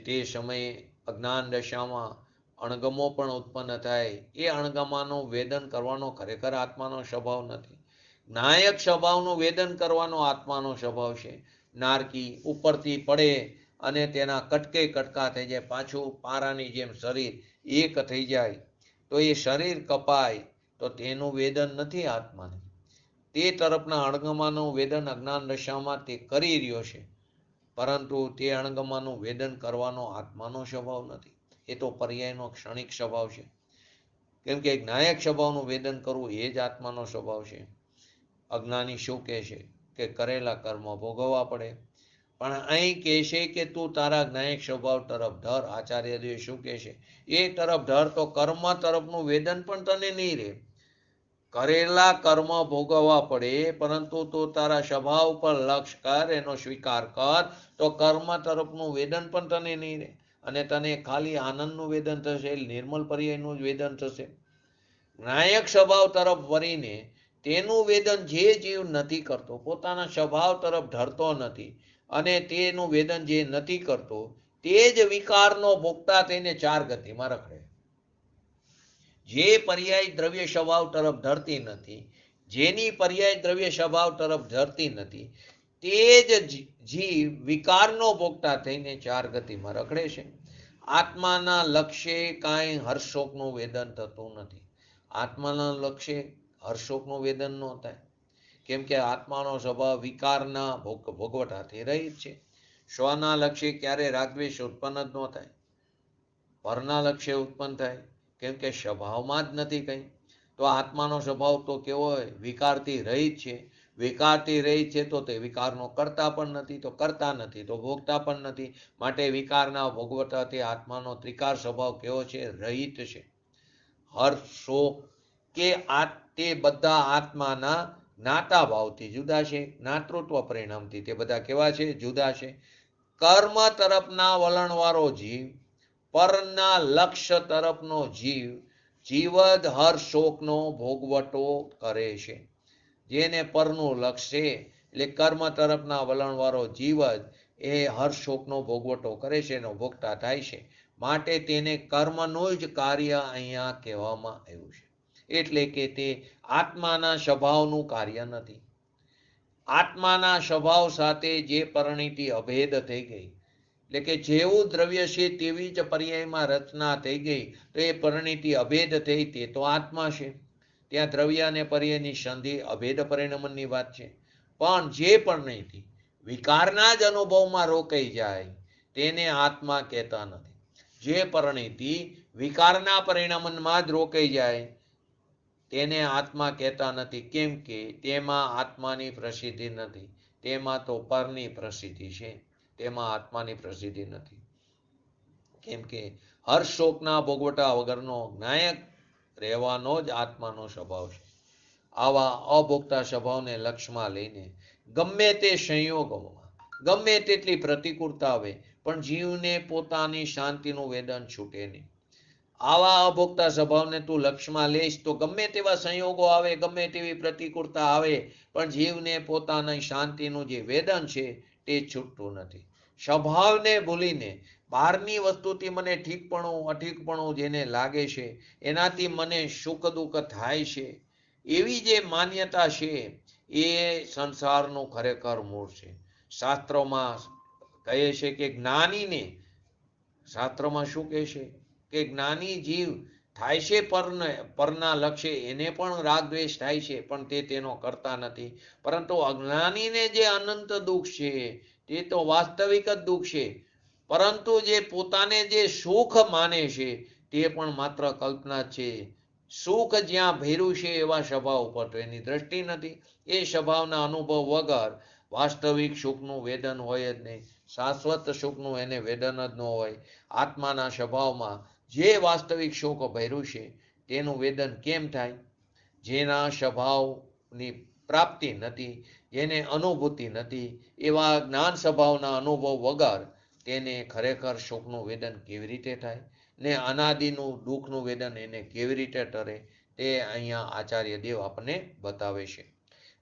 તે સમયે અજ્ઞાન દશામાં અણગમો પણ ઉત્પન્ન થાય, એ અણગમાનું વેદન કરવાનો ખરેખર આત્માનો સ્વભાવ નથી. જ્ઞાયક સ્વભાવનું વેદન કરવાનો આત્માનો સ્વભાવ છે. નારકી ઉપરથી પડે અને તેના કટકે કટકા થઈ જાય, પાછું પારાની જેમ શરીર એક થઈ જાય, તો એ શરીર કપાય તો તેનું વેદન નથી આત્માને. તે તરફના અણગમાનું વેદન અજ્ઞાન દશામાં તે કરી રહ્યો છે, પરંતુ તે અણગમાનું વેદન કરવાનો આત્માનો સ્વભાવ નથી. એ તો પર્યાયનો ક્ષણિક સ્વભાવ છે. કેમ કે જ્ઞાયક સ્વભાવનું વેદન કરવું એ જ આત્માનો સ્વભાવ છે. અજ્ઞાની શું કહે છે? કે કરેલા કર્મ ભોગવવા પડે. પણ અહીં કહે છે કે તું તારા જ્ઞાયક સ્વભાવ તરફ ધર. આચાર્ય દેવ શું કહે છે? એ તરફ ધર તો કર્મ તરફનું વેદન પણ તને નહીં રહે. કરેલા કર્મ ભોગવવા પડે, પરંતુ તું તારા સ્વભાવ પર લક્ષ કર, એનો સ્વીકાર કર, તો કર્મ તરફનું વેદન પણ તને નહીં રહે. અને તને ખાલી આનંદનું વેદન થશે, નિર્મલ પર્યાયનું જ વેદન થશે. જ્ઞાયક સ્વભાવ તરફ વળીને તેનું વેદન જે જીવ નથી કરતો, પોતાના સ્વભાવ તરફ ધરતો નથી, અને તેનું વેદન જે નથી કરતો, તે જ વિકારનો ભોગતા થઈને ચાર ગતિમાં રખડે. જે પર્યાય દ્રવ્ય સ્વભાવ તરફ ધરતી નથી, જેની પર્યાય દ્રવ્ય સ્વભાવ તરફ ધરતી નથી, તે જ જીવ વિકારનો ભોગતા થઈને ચાર ગતિમાં રખડે છે. આત્માના લક્ષ્ય કાંઈ હર્ષોકનું વેદન થતું નથી. આત્માના લક્ષ્ય હર્ષોકનું વેદન ન થાય. કેમ કે આત્માનો સ્વભાવ વિકારના ભોગવટાથી રહિત છે. સ્વના લક્ષ્ય ક્યારે રાગદ્વેષ ઉત્પન્ન જ ન થાય, પરના લક્ષ્ય ઉત્પન્ન થાય, કેમ કે સ્વભાવમાં જ નથી કંઈ. તો આત્માનો સ્વભાવ તો કેવો હોય? વિકારથી રહિત છે. વિકારથી રહિત છે તો તે વિકારનો કરતા પણ નથી, તો કરતા નથી તો ભોગતા પણ નથી. માટે વિકારના ભોગવટાથી આત્માનો ત્રિકાર સ્વભાવ કેવો છે? રહિત છે. હર્ષ, શોક કે તે બધા આત્માના જ્ઞાતા ભાવથી જુદા છે. જ્ઞાતૃત્વ પરિણામથી તે બધા કેવા છે? જુદા છે. કર્મ તરફના વલણવાળો જીવ, પરના લક્ષ્ય તરફનો જીવ, જીવદ હર્ષ શોકનો ભોગવટો કરે છે. જેને પરનું લક્ષ્ય છે, એટલે કર્મ તરફના વલણવાળો જીવ જ એ હર્ષ શોકનો ભોગવટો કરે છે, એનો ભોગતા થાય છે. માટે તેને કર્મનું જ કાર્ય અહીંયા કહેવામાં આવ્યું છે. એટલે કે તે આત્માના સ્વભાવનું કાર્ય નથી. આત્માના સ્વભાવ સાથે જે પરિણીતિ અભેદ થઈ ગઈ, એટલે કે જેવું દ્રવ્ય છે તેવી જ પર્યાયમાં રચના થઈ ગઈ, તો એ પરિણીતિ અભેદ થઈ, તે તો આત્મા છે. ત્યાં દ્રવ્ય અને પર્યાયની સંધિ અભેદ પરિણમનની વાત છે. પણ જે પરિણીતિ વિકારના જ અનુભવમાં રોકાઈ જાય તેને આત્મા કહેતા નથી. જે પરિણીતિ વિકારના પરિણમનમાં જ રોકાઈ જાય તેને આત્મા કહેતા નથી. કેમ કે તેમાં આત્માની પ્રસિદ્ધિ નથી, તેમાં તો પરની પ્રસિદ્ધિ છે, તેમાં આત્માની પ્રસિદ્ધિ નથી. કેમ કે હર્ષ શોકના ભોગવટા વગરનો જ્ઞાયક રહેવાનો જ આત્માનો સ્વભાવ છે. આવા અભોગતા સ્વભાવને લક્ષ્યમાં લઈને ગમે તે સંયોગોમાં ગમે તેટલી પ્રતિકૂળતા આવે પણ જીવને પોતાની શાંતિનું વેદન છૂટે નહીં. આવા અભોગતા સ્વભાવને તું લક્ષ્યમાં લઈશ તો ગમે તેવા સંયોગો આવે, ગમે તેવી પ્રતિકૂળતા આવે, પણ જીવને પોતાની શાંતિનું જે વેદન છે તે છૂટતું નથી. સ્વભાવને ભૂલીને બહારની વસ્તુથી મને ઠીકપણું અઠીકપણું જેને લાગે છે, એનાથી મને સુખ દુઃખ થાય છે, એવી જે માન્યતા છે એ સંસારનું ખરેખર મૂળ છે. શાસ્ત્રોમાં કહે છે કે જ્ઞાનીને, શાસ્ત્રોમાં શું કહે છે કે જ્ઞાની જીવ થાય છે પરના લક્ષ્ય, એને પણ રાગ દ્વેષ થાય છે, પણ તે તેનો કરતા નથી. પરંતુ અજ્ઞાનીને જે અનંત દુઃખ છે તે તો વાસ્તવિક જ દુઃખ છે. પરંતુ જે પોતાને જે સુખ માને છે તે પણ માત્ર કલ્પના છે. સુખ જ્યાં ભેરું છે એવા સ્વભાવ ઉપર તો એની દ્રષ્ટિ નથી. એ સ્વભાવના અનુભવ વગર વાસ્તવિક સુખનું વેદન હોય જ નહીં. શાશ્વત સુખનું એને વેદન જ ન હોય. આત્માના સ્વભાવમાં જે વાસ્તવિક સુખ ભર્યું છે તેનું વેદન કેમ થાય? જેના સ્વભાવની પ્રાપ્તિ નથી, જેને અનુભૂતિ નથી, એવા જ્ઞાન સ્વભાવના અનુભવ વગર તેને ખરેખર સુખનું વેદન કેવી રીતે થાય ને અનાદિનું દુઃખનું વેદન એને કેવી રીતે ટરે? તે અહીંયા આચાર્ય દેવ આપણને બતાવે છે.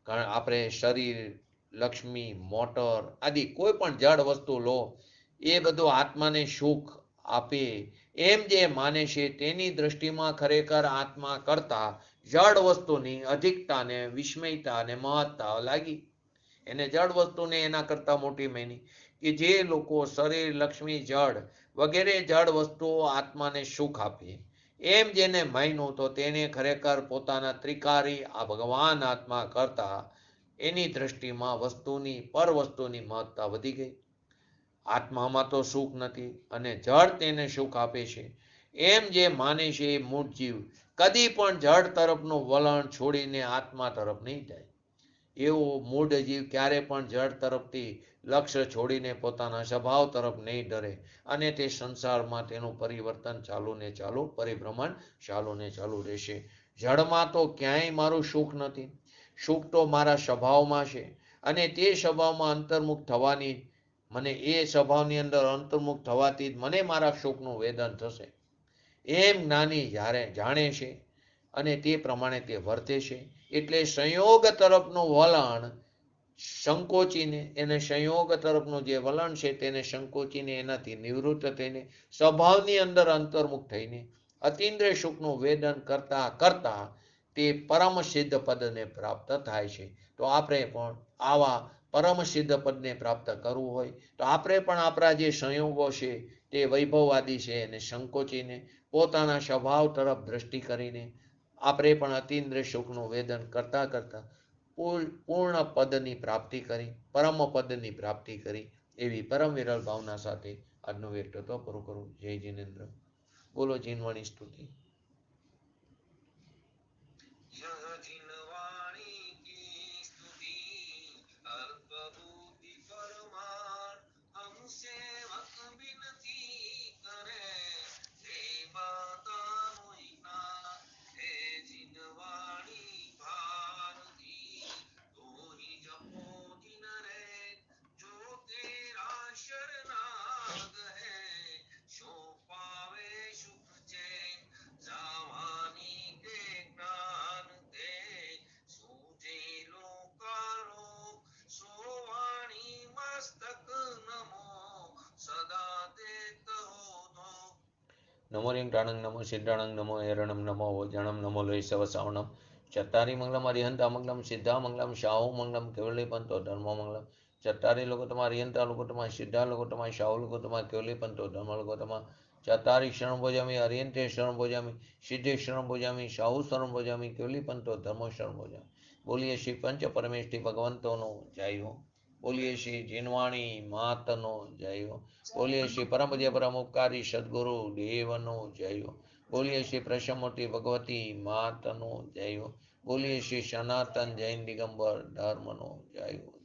કારણ આપણે શરીર, લક્ષ્મી, મોટર આદિ કોઈ પણ જડ વસ્તુ લો, એ બધું આત્માને સુખ આપે એમ જે માને છે તેની દ્રષ્ટિમાં ખરેખર આત્મા કરતા જડ વસ્તુની અધિકતાને, વિસ્મયતા અને મહત્તા લાગી. એને જડ વસ્તુને એના કરતા મોટી માની. કે જે લોકો શરીર, લક્ષ્મી, જડ વગેરે જડ વસ્તુઓ આત્માને સુખ આપે એમ જેને માન્યું, તો તેને ખરેખર પોતાના ત્રિકારી આ ભગવાન આત્મા કરતા એની દ્રષ્ટિમાં વસ્તુની, પર વસ્તુની મહત્તા વધી ગઈ. આત્મામાં તો સુખ નથી અને જડ તેને સુખ આપે છે એમ જે માને છે એ મૂળ જીવ કદી પણ જડ તરફનું વલણ છોડીને આત્મા તરફ નહીં જાય. એવો મૂળ જીવ ક્યારે પણ જડ તરફથી લક્ષ્ય છોડીને પોતાના સ્વભાવ તરફ નહીં ડરે અને તે સંસારમાં તેનું પરિવર્તન ચાલુ ને ચાલુ, પરિભ્રમણ ચાલુ ને ચાલુ રહેશે. જડમાં તો ક્યાંય મારું સુખ નથી, સુખ તો મારા સ્વભાવમાં છે અને તે સ્વભાવમાં અંતર્મુખ થવાની, મને એ સ્વભાવની અંદર અંતર્મુખ થવાથી જ મને મારા સુખનું વેદન થશે એમ જ્ઞાની જ્યારે જાણે છે અને તે પ્રમાણે તે વર્તે છે. એટલે સંયોગ તરફનું વલણ સંકોચીને, એને સંયોગ તરફનું જે વલણ છે તેને સંકોચીને એનાથી નિવૃત્ત થઈને સ્વભાવની અંદર અંતર્મુખ થઈને અતિન્દ્રિય સુખનું વેદન કરતા કરતા તે પરમ સિદ્ધ પદને પ્રાપ્ત થાય છે. તો આપણે પણ આવા પરમ સિદ્ધ પદને પ્રાપ્ત કરવું હોય તો આપણે પણ આપણા જે સંયોગો છે તે વૈભવવાદી છે એને સંકોચીને પોતાના સ્વભાવ તરફ દ્રષ્ટિ કરીને આપણે પણ અતિન્દ્રિય સુખનું વેદન કરતા કરતા પૂર્ણ પદની પ્રાપ્તિ કરી, પરમ પદની પ્રાપ્તિ કરી, એવી પરમ વિરલ ભાવના સાથે આજનો વ્યક્તિત્વ પૂરું કરું. જય જિનેન્દ્ર. બોલો જીનવાણી સ્તુતિ. નમો રિંગટાણંગ નમો સિદ્ધાણંગ નમો હેરણમ નમો વોજણમ નમો લોહી સવસાવણમ ચત્તારી મંગલમ અરિહંતા મંગલમ સિદ્ધા મંગલમ શાહુ મંગલમ કેવલી પંતો ધર્મો મંગલમ ચત્તારી લોકોતમા અરિહંતા લોકોતમા સિદ્ધા લોકોતમા શાહુ લોકોતમા કેવલી પંતો ધર્મ લોકોતમા ચત્તારી શરણ ભોજામી અરિહંતે શરણ ભોજામી સિદ્ધે શરણ ભોજામી શાહુ શરણ ભોજામી કેવલી પંતો ધર્મો શરણ ભોજામી. બોલીએ શ્રી પંચ પરમેષ્ઠી ભગવંતોનો જય હો. બોલીએ શ્રી જીનવાણી માતનો જય હો. બોલીએ શ્રી પરમ પૂજ્ય પરમ ઉપકારી સદગુરુ દેવનો જય હો. બોલીએ શ્રી પ્રસમૂર્તિ ભગવતી માતનો જય હો. બોલીએ શ્રી સનાતન જૈન દિગંબર ધર્મનો જય હો.